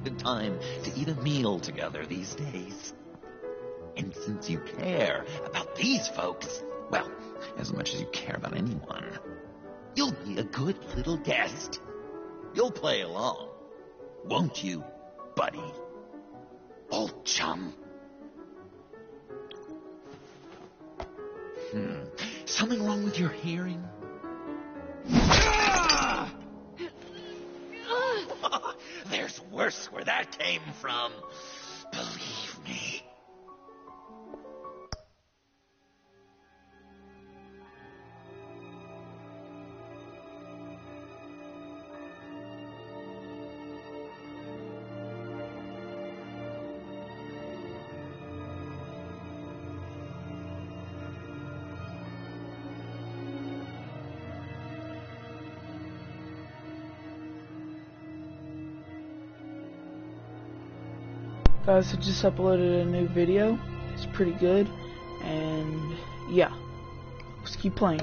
the time to eat a meal together these days. And since you care about these folks, well, as much as you care about anyone, you'll be a good little guest. You'll play along, won't you, buddy? Old chum. Something wrong with your hearing? There's worse where that came from. Believe me. Guys, I just uploaded a new video. It's pretty good. And yeah, let's keep playing.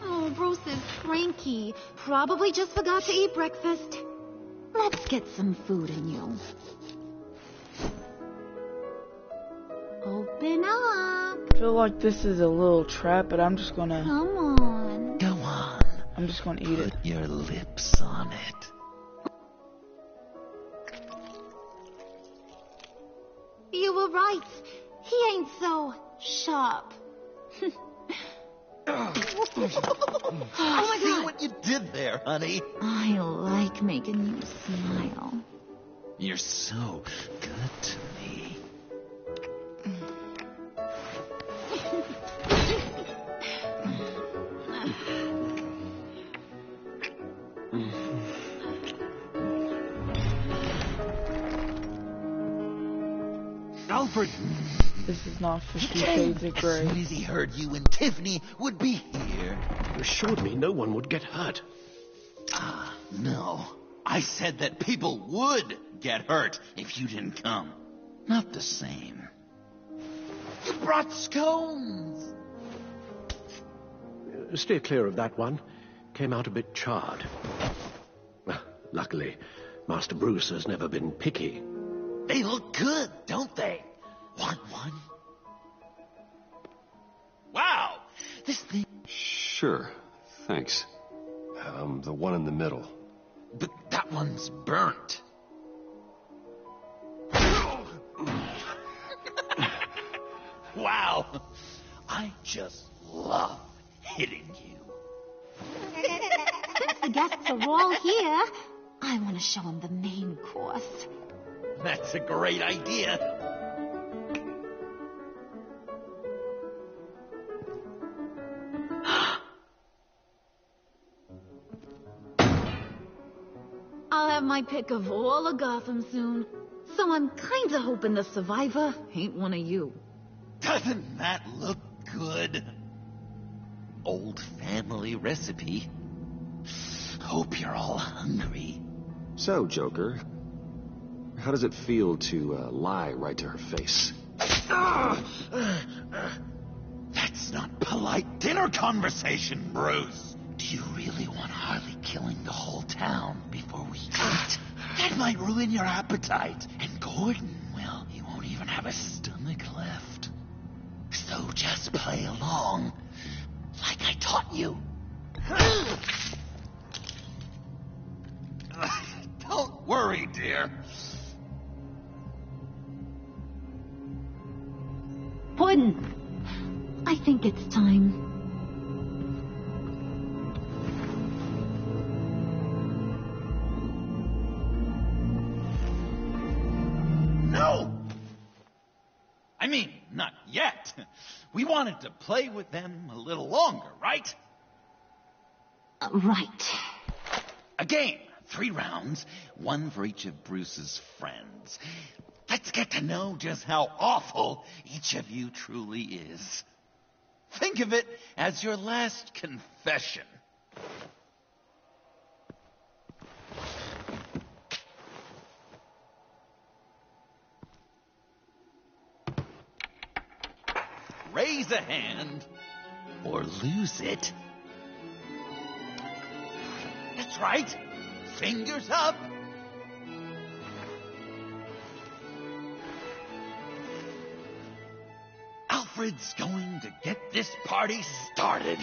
Oh, Bruce is cranky. Probably just forgot to eat breakfast. Let's get some food in you. Open up. I feel like this is a little trap, but I'm just gonna... Come on. Go on. I'm just gonna eat it. Put your lips on it. You were right. He ain't so sharp. Oh my God. See what you did there, honey? I like making you smile. You're so good to me. Alfred! This is not 50 Shades of Grey. As soon as he heard you and Tiffany would be here. You assured me no one would get hurt. No. I said that people would get hurt if you didn't come. Not the same. You brought scones. Steer clear of that one. Came out a bit charred. Luckily, Master Bruce has never been picky. They look good, don't they? Want one? Wow! This thing... Sure, thanks. The one in the middle. But that one's burnt. Wow! I just love hitting you. Since the guests are all here, I want to show them the main course. That's a great idea. I'll have my pick of all of Gotham soon, so I'm kinda hoping the survivor ain't one of you. Doesn't that look good? Old family recipe. Hope you're all hungry. So, Joker, how does it feel to lie right to her face? That's not polite dinner conversation, Bruce. Do you really want Harley killing the whole town before we eat? That might ruin your appetite. And Gordon, well, he won't even have a stomach left. So just play along, like I taught you. Don't worry, dear. Gordon, I think it's time. No! I mean, not yet. We wanted to play with them a little longer, right? Right. A game. 3 rounds, 1 for each of Bruce's friends. Let's get to know just how awful each of you truly is. Think of it as your last confession. Raise a hand or lose it. That's right. Fingers up. Alfred's going to get this party started.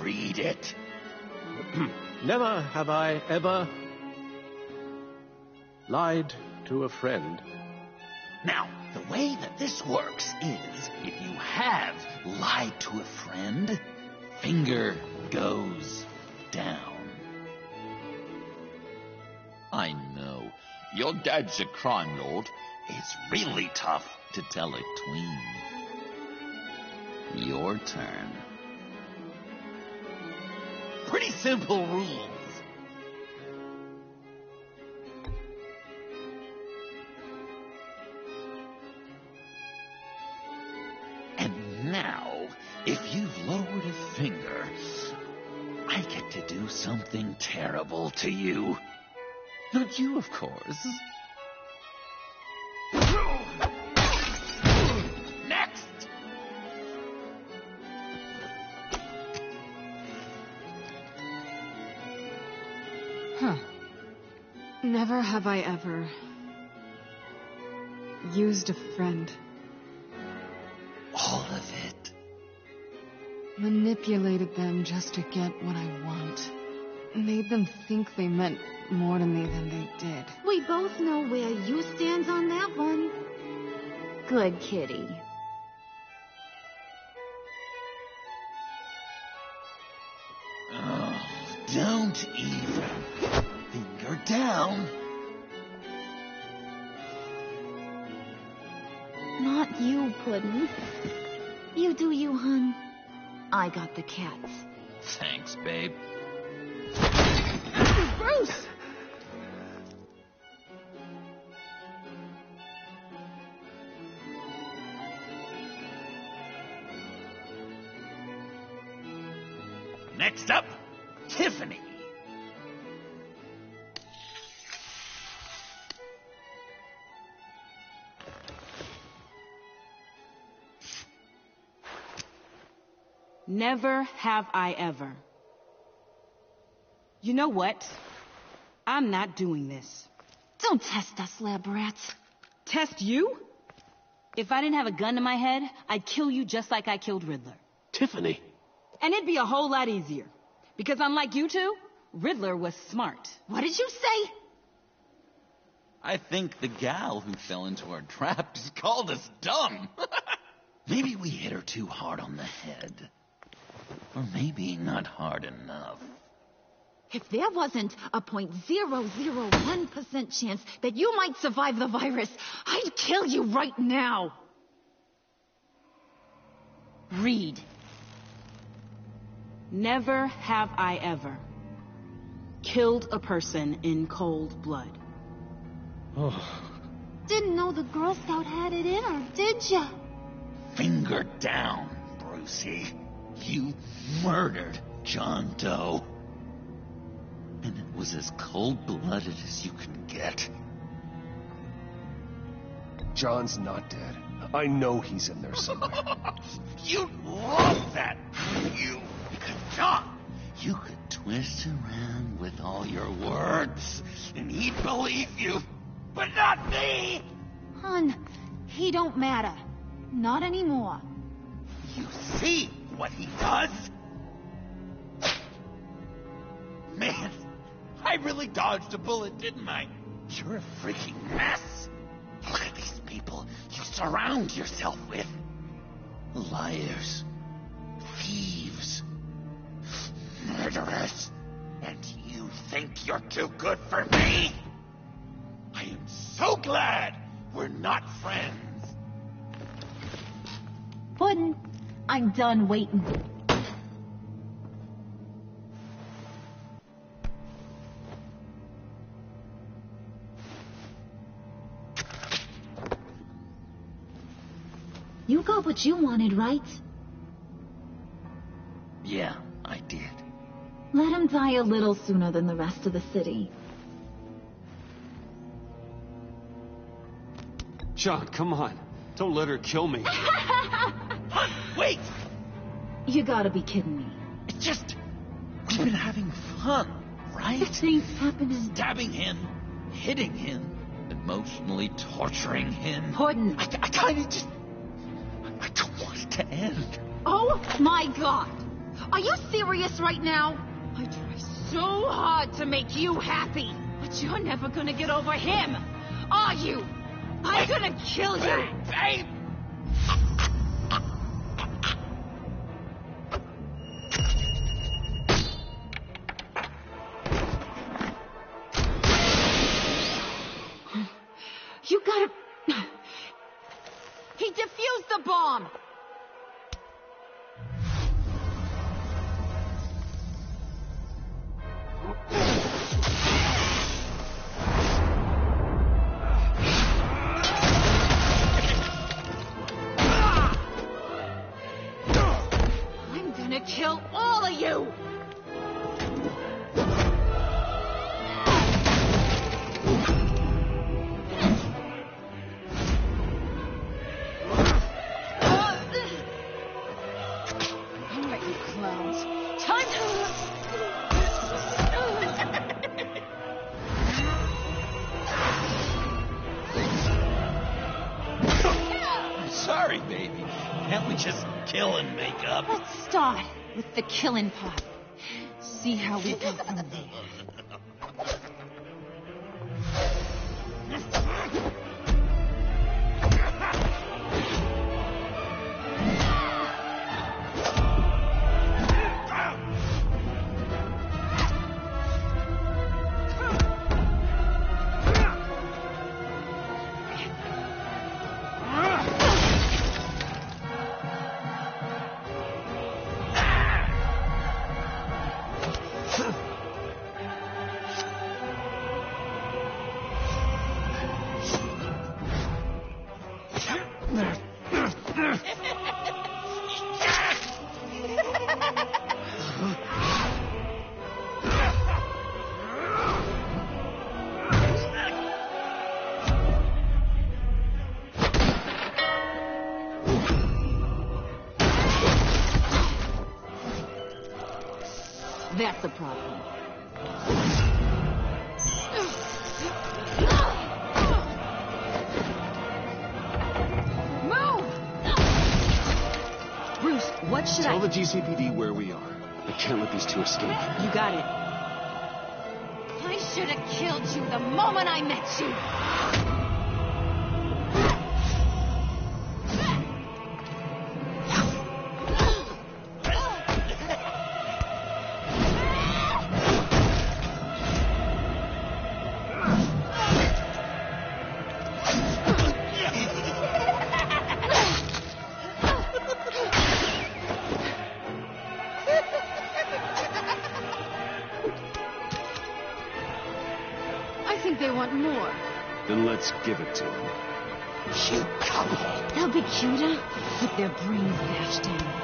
Read it. Never have I ever lied to a friend. Now, the way that this works is, if you have lied to a friend, finger goes down. I know. Your dad's a crime lord. It's really tough to tell a tween. Your turn. Pretty simple rules. And now, if you've lowered a finger, I get to do something terrible to you. Not you, of course. Next! Huh. Never have I ever used a friend. All of it. Manipulated them just to get what I want. Made them think they meant more to me than they did. We both know where you stands on that one. Good kitty. Oh, don't even. Finger down. Not you, Puddin'. You do you, hun. I got the cats. Thanks, babe. Bruce! Next up, Tiffany. Never have I ever. You know what? I'm not doing this. Don't test us, lab rats. Test you? If I didn't have a gun to my head, I'd kill you just like I killed Riddler. Tiffany. And it'd be a whole lot easier. Because unlike you two, Riddler was smart. What did you say? I think the gal who fell into our trap just called us dumb. Maybe we hit her too hard on the head. Or maybe not hard enough. If there wasn't a 0.001% chance that you might survive the virus, I'd kill you right now. Read. Never have I ever killed a person in cold blood. Oh. Didn't know the Girl Scout had it in her, did ya? Finger down, Brucey. You murdered John Doe. And it was as cold-blooded as you can get. John's not dead. I know he's in there somewhere. You'd love that, you. Because, John, you could twist around with all your words, and he'd believe you. But not me! Hun, he don't matter. Not anymore. You see what he does? Man, I really dodged a bullet, didn't I? You're a freaking mess. Look at these people you surround yourself with. Liars, thieves, murderers. And you think you're too good for me? I am so glad we're not friends. Puddin', I'm done waiting. You got what you wanted, right? Yeah, I did. Let him die a little sooner than the rest of the city. John, come on. Don't let her kill me. Hun, wait! You gotta be kidding me. It's just, we've been having fun, right? Things happening. Stabbing him, hitting him, emotionally torturing him. Puddin'. I kind of just... I don't want it to end. Oh, my God. Are you serious right now? I try so hard to make you happy, but you're never gonna get over him, are you? I'm gonna kill you. Babe! You gotta... He defused the bomb! I'm gonna kill all of you! Sorry, baby. Can't we just kill and make up? Let's start with the killing part. See how we go from there. That's the problem. Move! Bruce, what should Tell the GCPD where we are. I can't let these two escape. You got it. I should have killed you the moment I met you. I think they want more. Then let's give it to them. You couple. They'll be cuter with their brains bashed in.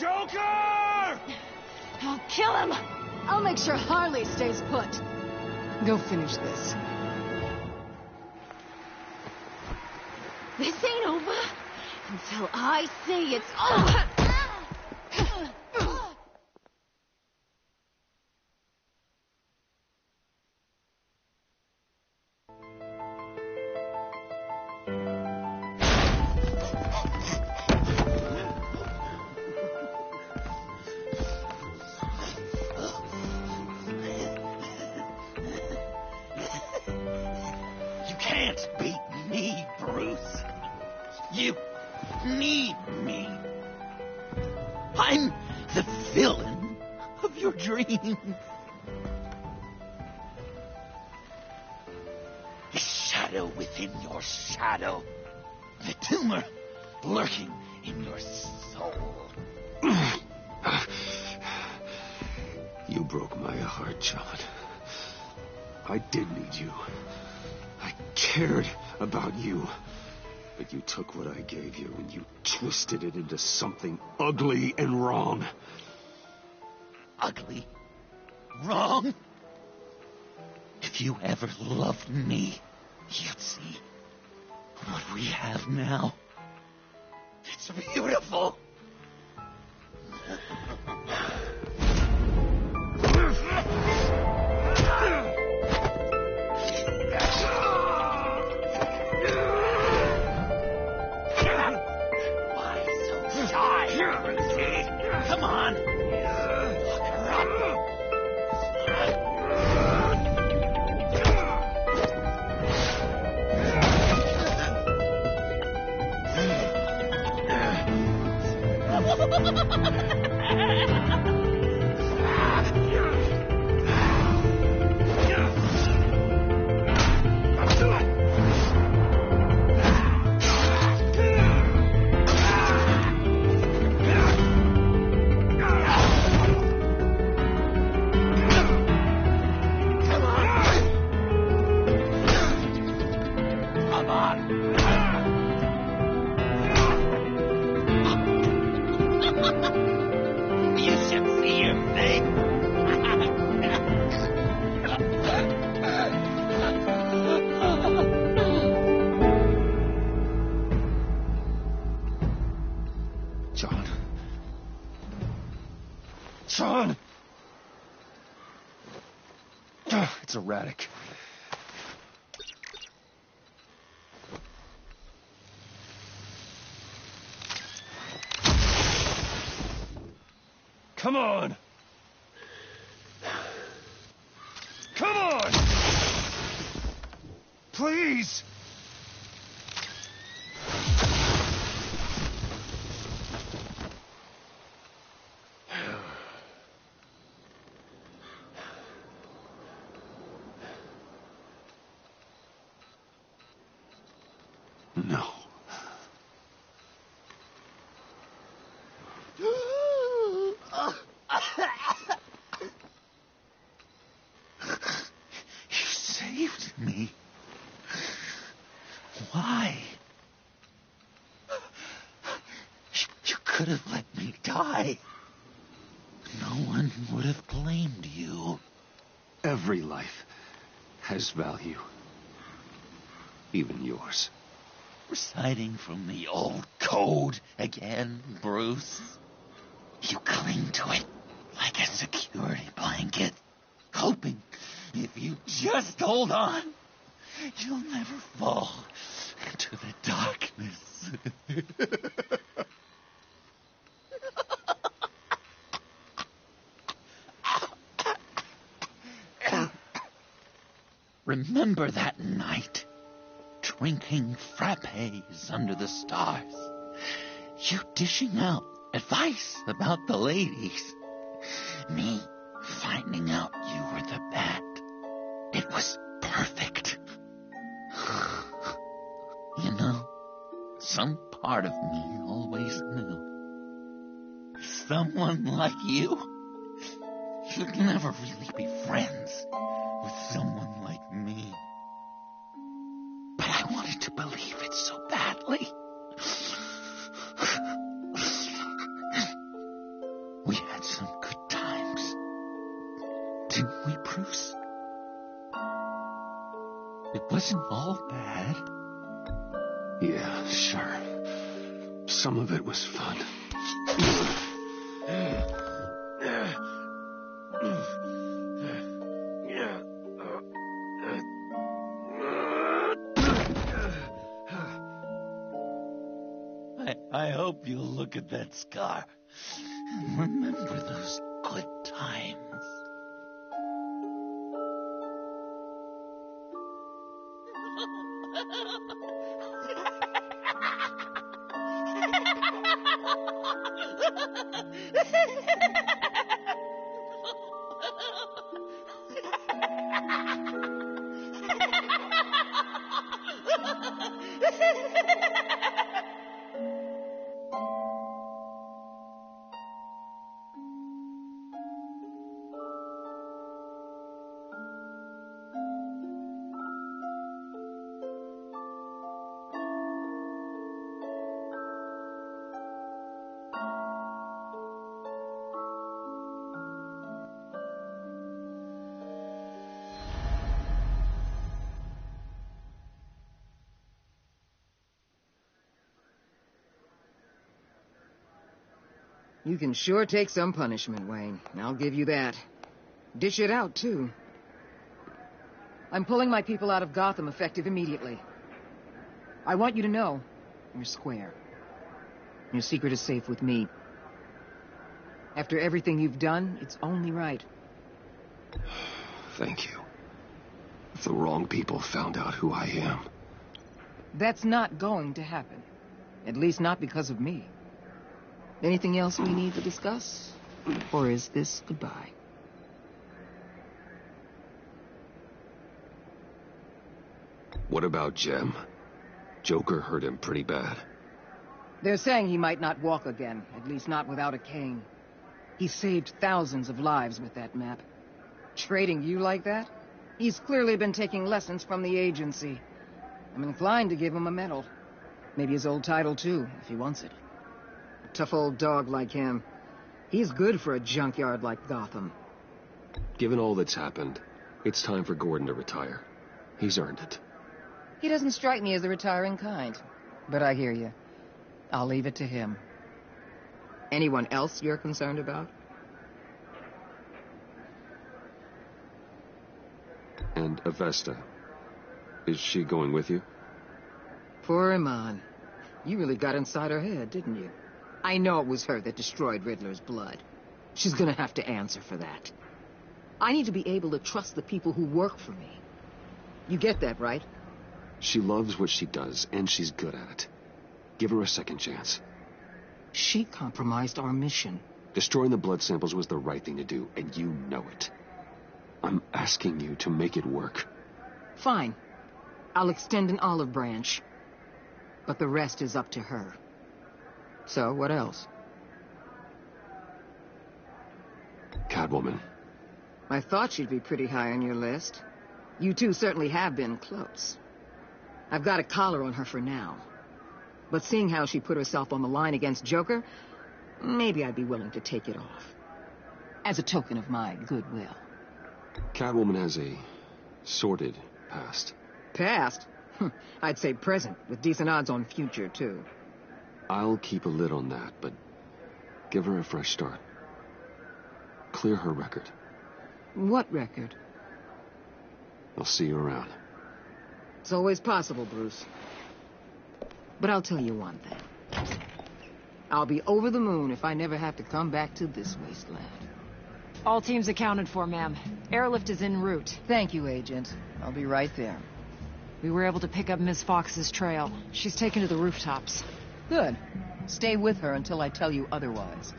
Joker! I'll kill him! I'll make sure Harley stays put. Go finish this. This ain't over until I say it's over! You can't beat me, Bruce. of your dreams. The shadow within your shadow. The tumor lurking in your soul. You broke my heart, John. I did need you. I cared about you. But you took what I gave you and you twisted it into something ugly and wrong. Ugly? Wrong? If you ever loved me, you'd see what we have now. It's beautiful. Come on! Look her up! You should see your face. John. John! It's erratic. Come on! Come on! Please! No. You saved me. Why? You could have let me die. No one would have blamed you. Every life has value. Even yours. Reciting from the old code again, Bruce. You cling to it like a security blanket, hoping if you just hold on, you'll never fall into the darkness. Remember that night, drinking frappes under the stars, you dishing out advice about the ladies, me finding out you were the bat. It was perfect. You know, some part of me always knew. Someone like you, you'd never really be friends with someone like me. But I wanted to believe it so badly. We had some good times, didn't we, Bruce? It wasn't all bad. Yeah, sure. Some of it was fun. I hope you'll look at that scar and remember those good times. You can sure take some punishment, Wayne. I'll give you that. Dish it out, too. I'm pulling my people out of Gotham effective immediately. I want you to know you're square. Your secret is safe with me. After everything you've done, it's only right. Thank you. If the wrong people found out who I am. That's not going to happen. At least not because of me. Anything else we need to discuss? Or is this goodbye? What about Jem? Joker hurt him pretty bad. They're saying he might not walk again, at least not without a cane. He saved thousands of lives with that map. Trading you like that? He's clearly been taking lessons from the agency. I'm inclined to give him a medal. Maybe his old title, too, if he wants it. A tough old dog like him. He's good for a junkyard like Gotham. Given all that's happened, it's time for Gordon to retire. He's earned it. He doesn't strike me as the retiring kind. But I hear you. I'll leave it to him. Anyone else you're concerned about? And Avesta. Is she going with you? Poor Iman. You really got inside her head, didn't you? I know it was her that destroyed Riddler's blood. She's gonna have to answer for that. I need to be able to trust the people who work for me. You get that, right? She loves what she does, and she's good at it. Give her a second chance. She compromised our mission. Destroying the blood samples was the right thing to do, and you know it. I'm asking you to make it work. Fine. I'll extend an olive branch. But the rest is up to her. So, what else? Catwoman. I thought she'd be pretty high on your list. You two certainly have been close. I've got a collar on her for now. But seeing how she put herself on the line against Joker, maybe I'd be willing to take it off. As a token of my goodwill. Catwoman has a sordid past. Past? I'd say present, with decent odds on future, too. I'll keep a lid on that, but give her a fresh start. Clear her record. What record? I'll see you around. It's always possible, Bruce. But I'll tell you one thing. I'll be over the moon if I never have to come back to this wasteland. All teams accounted for, ma'am. Airlift is en route. Thank you, Agent. I'll be right there. We were able to pick up Miss Fox's trail. She's taken to the rooftops. Good. Stay with her until I tell you otherwise.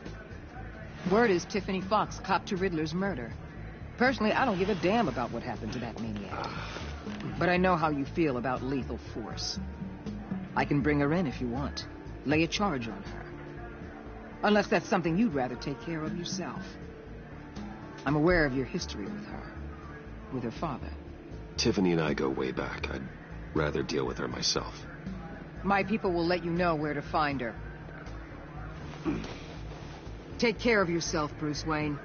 Word is Tiffany Fox copped to Riddler's murder. Personally, I don't give a damn about what happened to that maniac. But I know how you feel about lethal force. I can bring her in if you want. Lay a charge on her. Unless that's something you'd rather take care of yourself. I'm aware of your history with her. With her father. Tiffany and I go way back. I'd rather deal with her myself. My people will let you know where to find her. Take care of yourself, Bruce Wayne.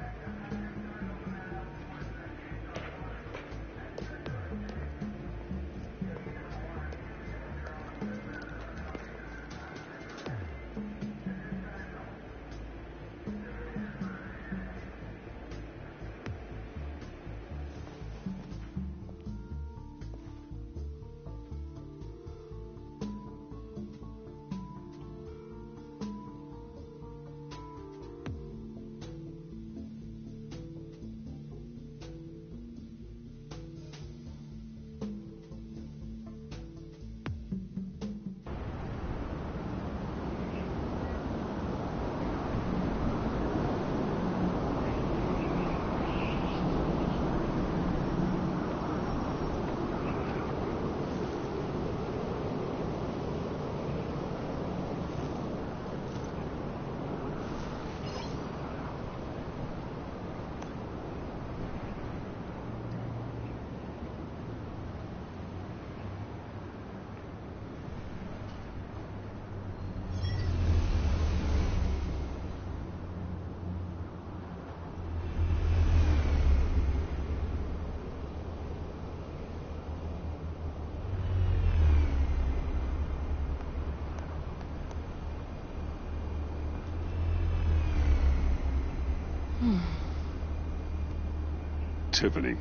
Tiffany,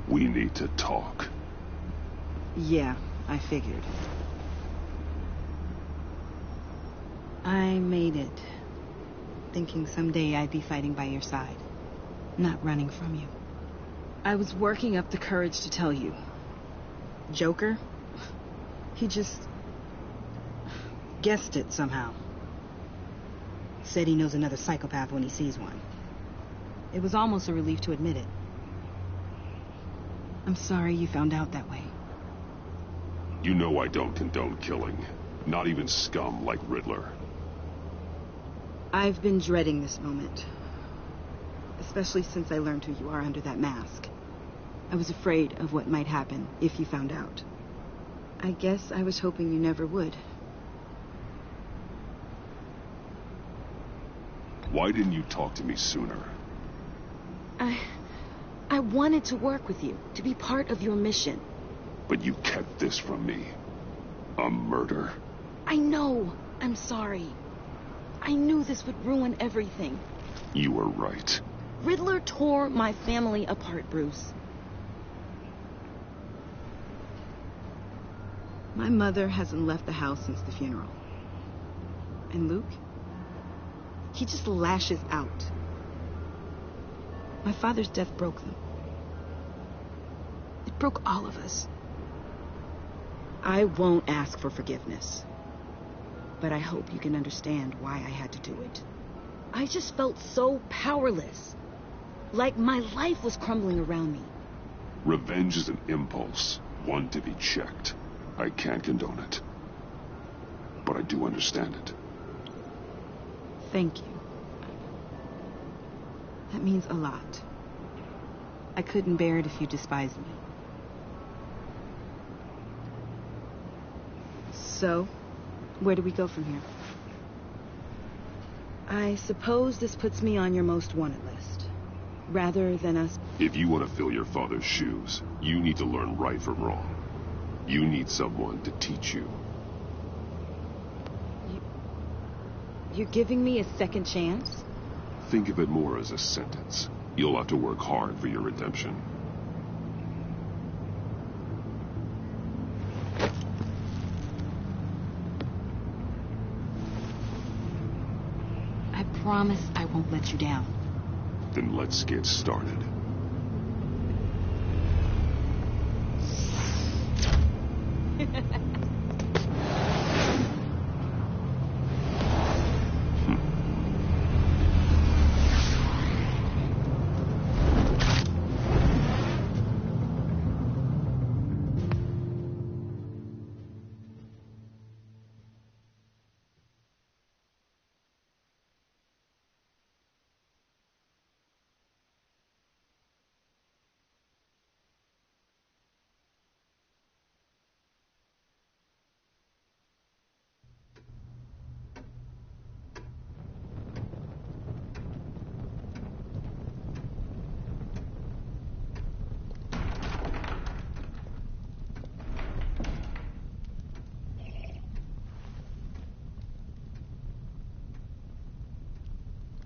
we need to talk. Yeah, I figured. I made it, thinking someday I'd be fighting by your side, not running from you. I was working up the courage to tell you. Joker? He just guessed it somehow. Said he knows another psychopath when he sees one. It was almost a relief to admit it. I'm sorry you found out that way. You know I don't condone killing. Not even scum like Riddler. I've been dreading this moment. Especially since I learned who you are under that mask. I was afraid of what might happen if you found out. I guess I was hoping you never would. Why didn't you talk to me sooner? I wanted to work with you, to be part of your mission. But you kept this from me. A murder. I know. I'm sorry. I knew this would ruin everything. You were right. Riddler tore my family apart, Bruce. My mother hasn't left the house since the funeral. And Luke? He just lashes out. My father's death broke them. It broke all of us. I won't ask for forgiveness. But I hope you can understand why I had to do it. I just felt so powerless. Like my life was crumbling around me. Revenge is an impulse, one to be checked. I can't condone it. But I do understand it. Thank you. That means a lot. I couldn't bear it if you despised me. So, where do we go from here? I suppose this puts me on your most wanted list. Rather than us... If you want to fill your father's shoes, you need to learn right from wrong. You need someone to teach you. You're giving me a second chance? Think of it more as a sentence. You'll have to work hard for your redemption. I promise I won't let you down. Then let's get started.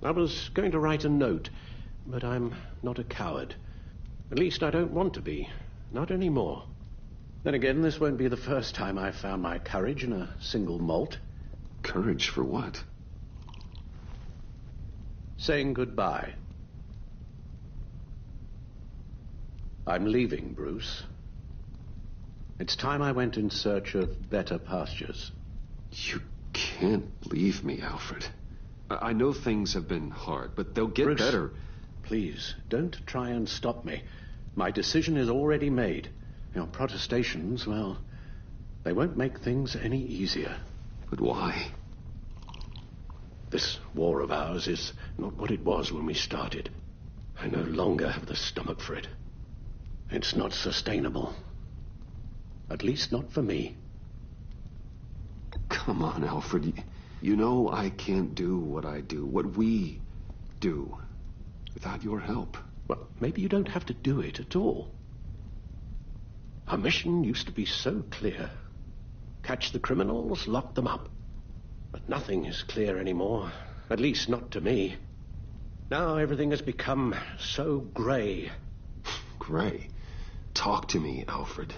I was going to write a note, but I'm not a coward. At least I don't want to be. Not anymore. Then again, this won't be the first time I've found my courage in a single malt. Courage for what? Saying goodbye. I'm leaving, Bruce. It's time I went in search of better pastures. You can't leave me, Alfred. I know things have been hard, but they'll get Bruce, better. Please, don't try and stop me. My decision is already made. Your protestations, well, they won't make things any easier. But why? This war of ours is not what it was when we started. I no longer have the stomach for it. It's not sustainable. At least not for me. Come on, Alfred. You know I can't do what I do, what we do, without your help. Well, maybe you don't have to do it at all. Our mission used to be so clear. Catch the criminals, lock them up. But nothing is clear anymore, at least not to me. Now everything has become so gray. Gray? Talk to me, Alfred.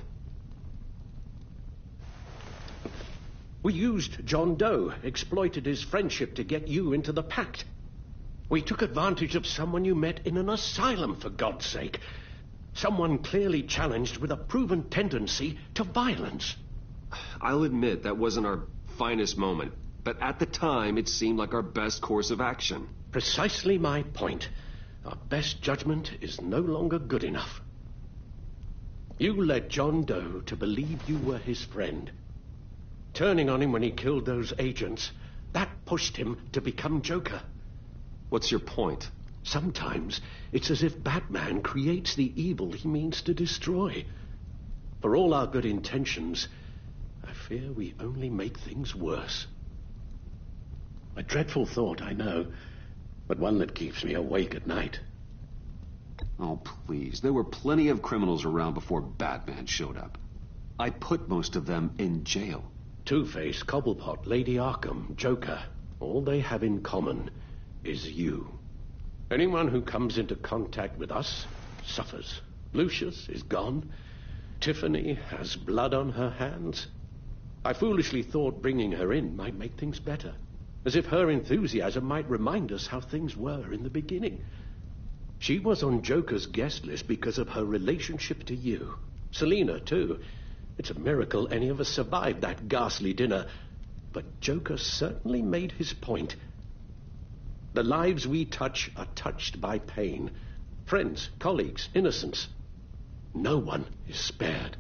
We used John Doe, exploited his friendship to get you into the pact. We took advantage of someone you met in an asylum, for God's sake. Someone clearly challenged with a proven tendency to violence. I'll admit that wasn't our finest moment, but at the time it seemed like our best course of action. Precisely my point. Our best judgment is no longer good enough. You led John Doe to believe you were his friend. Turning on him when he killed those agents, that pushed him to become Joker. What's your point? Sometimes it's as if Batman creates the evil he means to destroy. For all our good intentions, I fear we only make things worse. A dreadful thought, I know, but one that keeps me awake at night. Oh, please. There were plenty of criminals around before Batman showed up. I put most of them in jail. Two-Face, Cobblepot, Lady Arkham, Joker, all they have in common is you. Anyone who comes into contact with us suffers. Lucius is gone. Tiffany has blood on her hands. I foolishly thought bringing her in might make things better, as if her enthusiasm might remind us how things were in the beginning. She was on Joker's guest list because of her relationship to you. Selina, too. It's a miracle any of us survived that ghastly dinner. But Joker certainly made his point. The lives we touch are touched by pain. Friends, colleagues, innocents. No one is spared.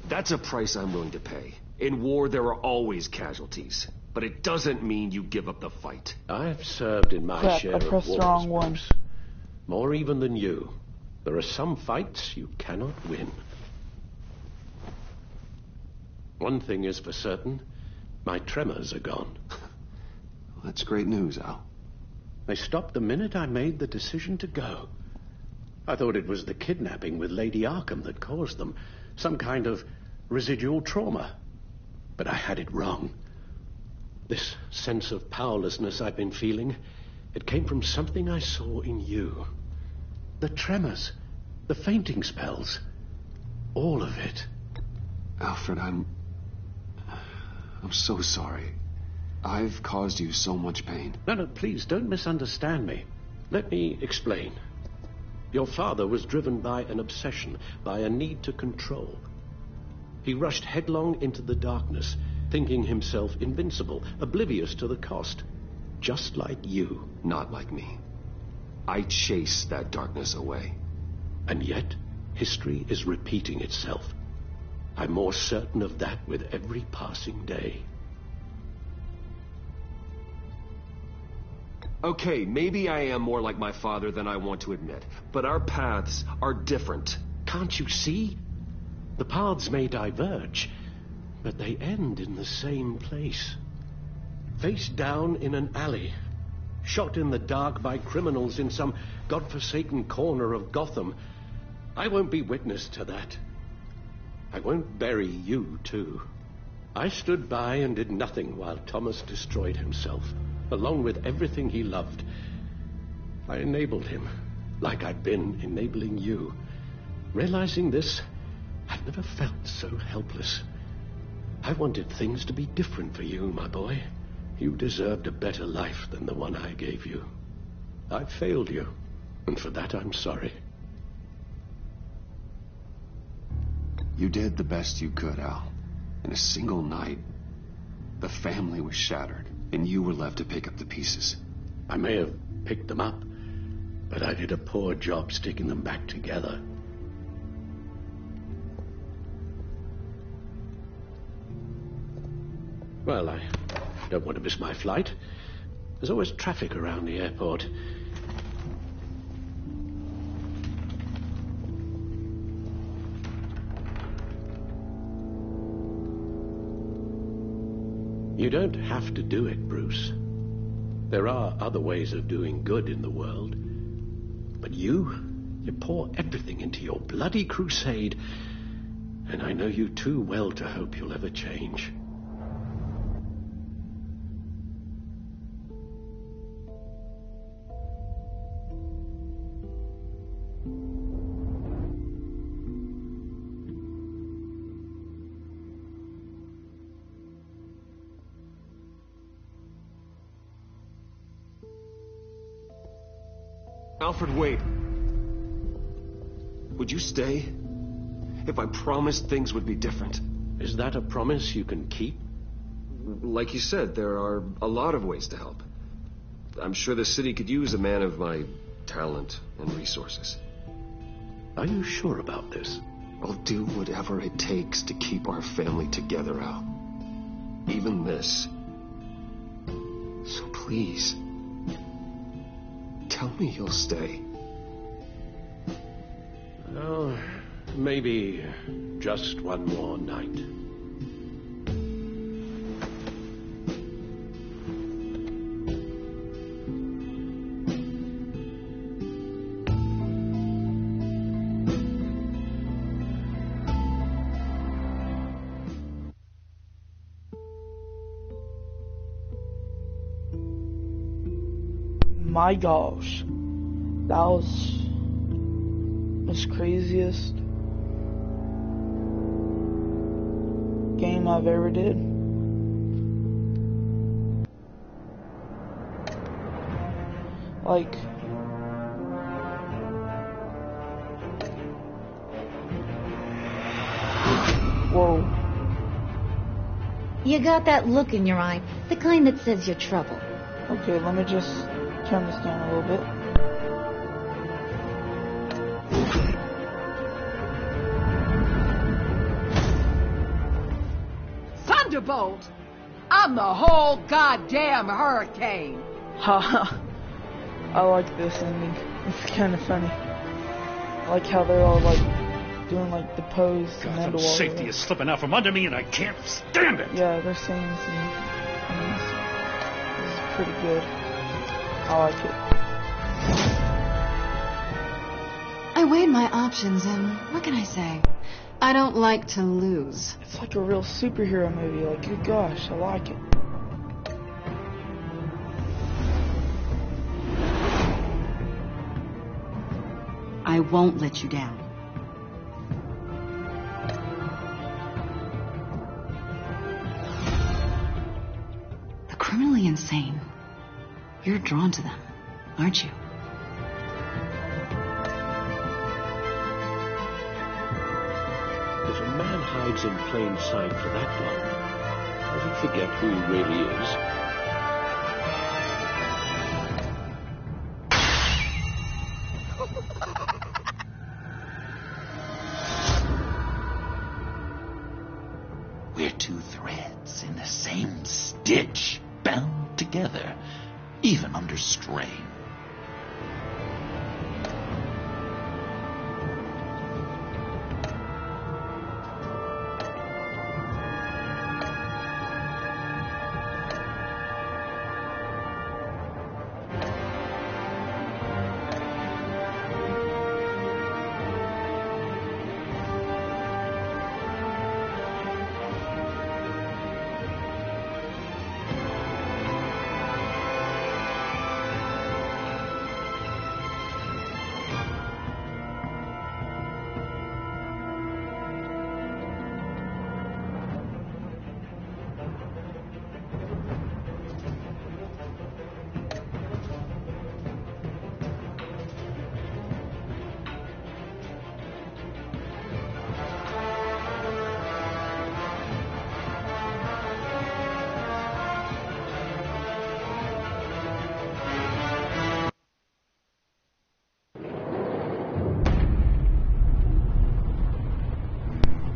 That's a price I'm willing to pay. In war, there are always casualties. But it doesn't mean you give up the fight. I've served in my share of wars, the wrong one. Bruce. More even than you. There are some fights you cannot win. One thing is for certain. My tremors are gone. Well, that's great news, Al. They stopped the minute I made the decision to go. I thought it was the kidnapping with Lady Arkham that caused them. Some kind of residual trauma. But I had it wrong. This sense of powerlessness I've been feeling, it came from something I saw in you. The tremors, the fainting spells, all of it. Alfred, I'm so sorry. I've caused you so much pain. No, please, don't misunderstand me. Let me explain. Your father was driven by an obsession, by a need to control. He rushed headlong into the darkness, thinking himself invincible, oblivious to the cost. Just like you. Not like me. I chased that darkness away. And yet, history is repeating itself. I'm more certain of that with every passing day. Okay, maybe I am more like my father than I want to admit, but our paths are different. Can't you see? The paths may diverge, but they end in the same place. Face down in an alley, shot in the dark by criminals in some godforsaken corner of Gotham. I won't be witness to that. I won't bury you, too. I stood by and did nothing while Thomas destroyed himself, along with everything he loved. I enabled him, like I've been enabling you. Realizing this, I've never felt so helpless. I wanted things to be different for you, my boy. You deserved a better life than the one I gave you. I failed you, and for that I'm sorry. You did the best you could, Al. In a single night, the family was shattered, and you were left to pick up the pieces. I may have picked them up, but I did a poor job sticking them back together. Well, I don't want to miss my flight. There's always traffic around the airport. You don't have to do it, Bruce. There are other ways of doing good in the world. But you pour everything into your bloody crusade, and I know you too well to hope you'll ever change. Alfred, wait. Would you stay? If I promised things would be different. Is that a promise you can keep? Like you said, there are a lot of ways to help. I'm sure the city could use a man of my talent and resources. Are you sure about this? I'll do whatever it takes to keep our family together, Al. Even this. So please, tell me you'll stay. Oh, maybe just one more night. My gosh, that was the craziest game I've ever did. Like, whoa. You got that look in your eye, the kind that says you're trouble. Okay, let me just turn this down a little bit. Thunderbolt! I'm the whole goddamn hurricane! Haha. I like this ending. It's kind of funny. I like how they're all like doing like the pose and Gotham's underwater. safety is slipping out from under me and I can't stand it! Yeah, they're saying some things. This is pretty good. I like it. I weighed my options, and what can I say? I don't like to lose. It's like a real superhero movie. Like, good gosh, I like it. I won't let you down. The criminally insane. You're drawn to them, aren't you? If a man hides in plain sight for that long, does he forget who he really is? We're two threads in the same stitch, bound together, even under strain.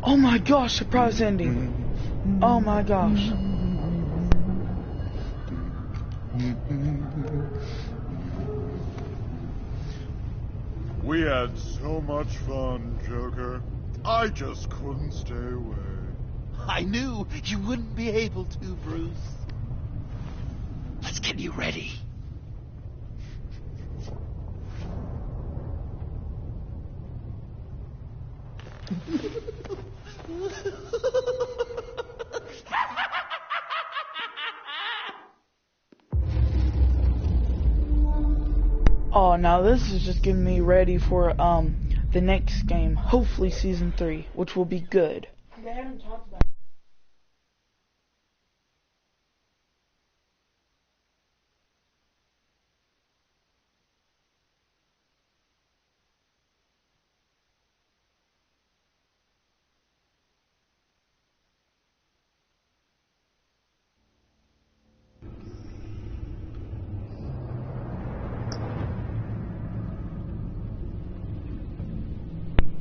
Oh my gosh, surprise ending. Oh my gosh. We had so much fun, Joker. I just couldn't stay away. I knew you wouldn't be able to, Bruce. Let's get you ready. Oh, now this is just getting me ready for the next game, hopefully season 3, which will be good. They haven't talked about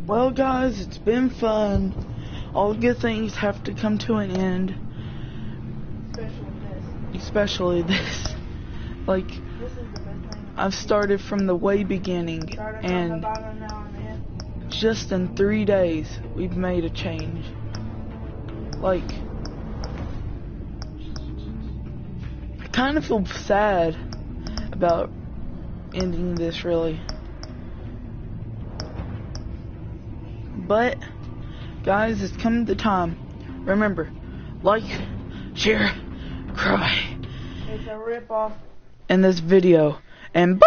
Well, guys, it's been fun. All good things have to come to an end. Especially this. Like, I've started from the way beginning, and just in 3 days, we've made a change. Like, I kind of feel sad about ending this, really. But, guys, it's come the time. Remember, like, share, cry. It's a rip-off. In this video. And bye!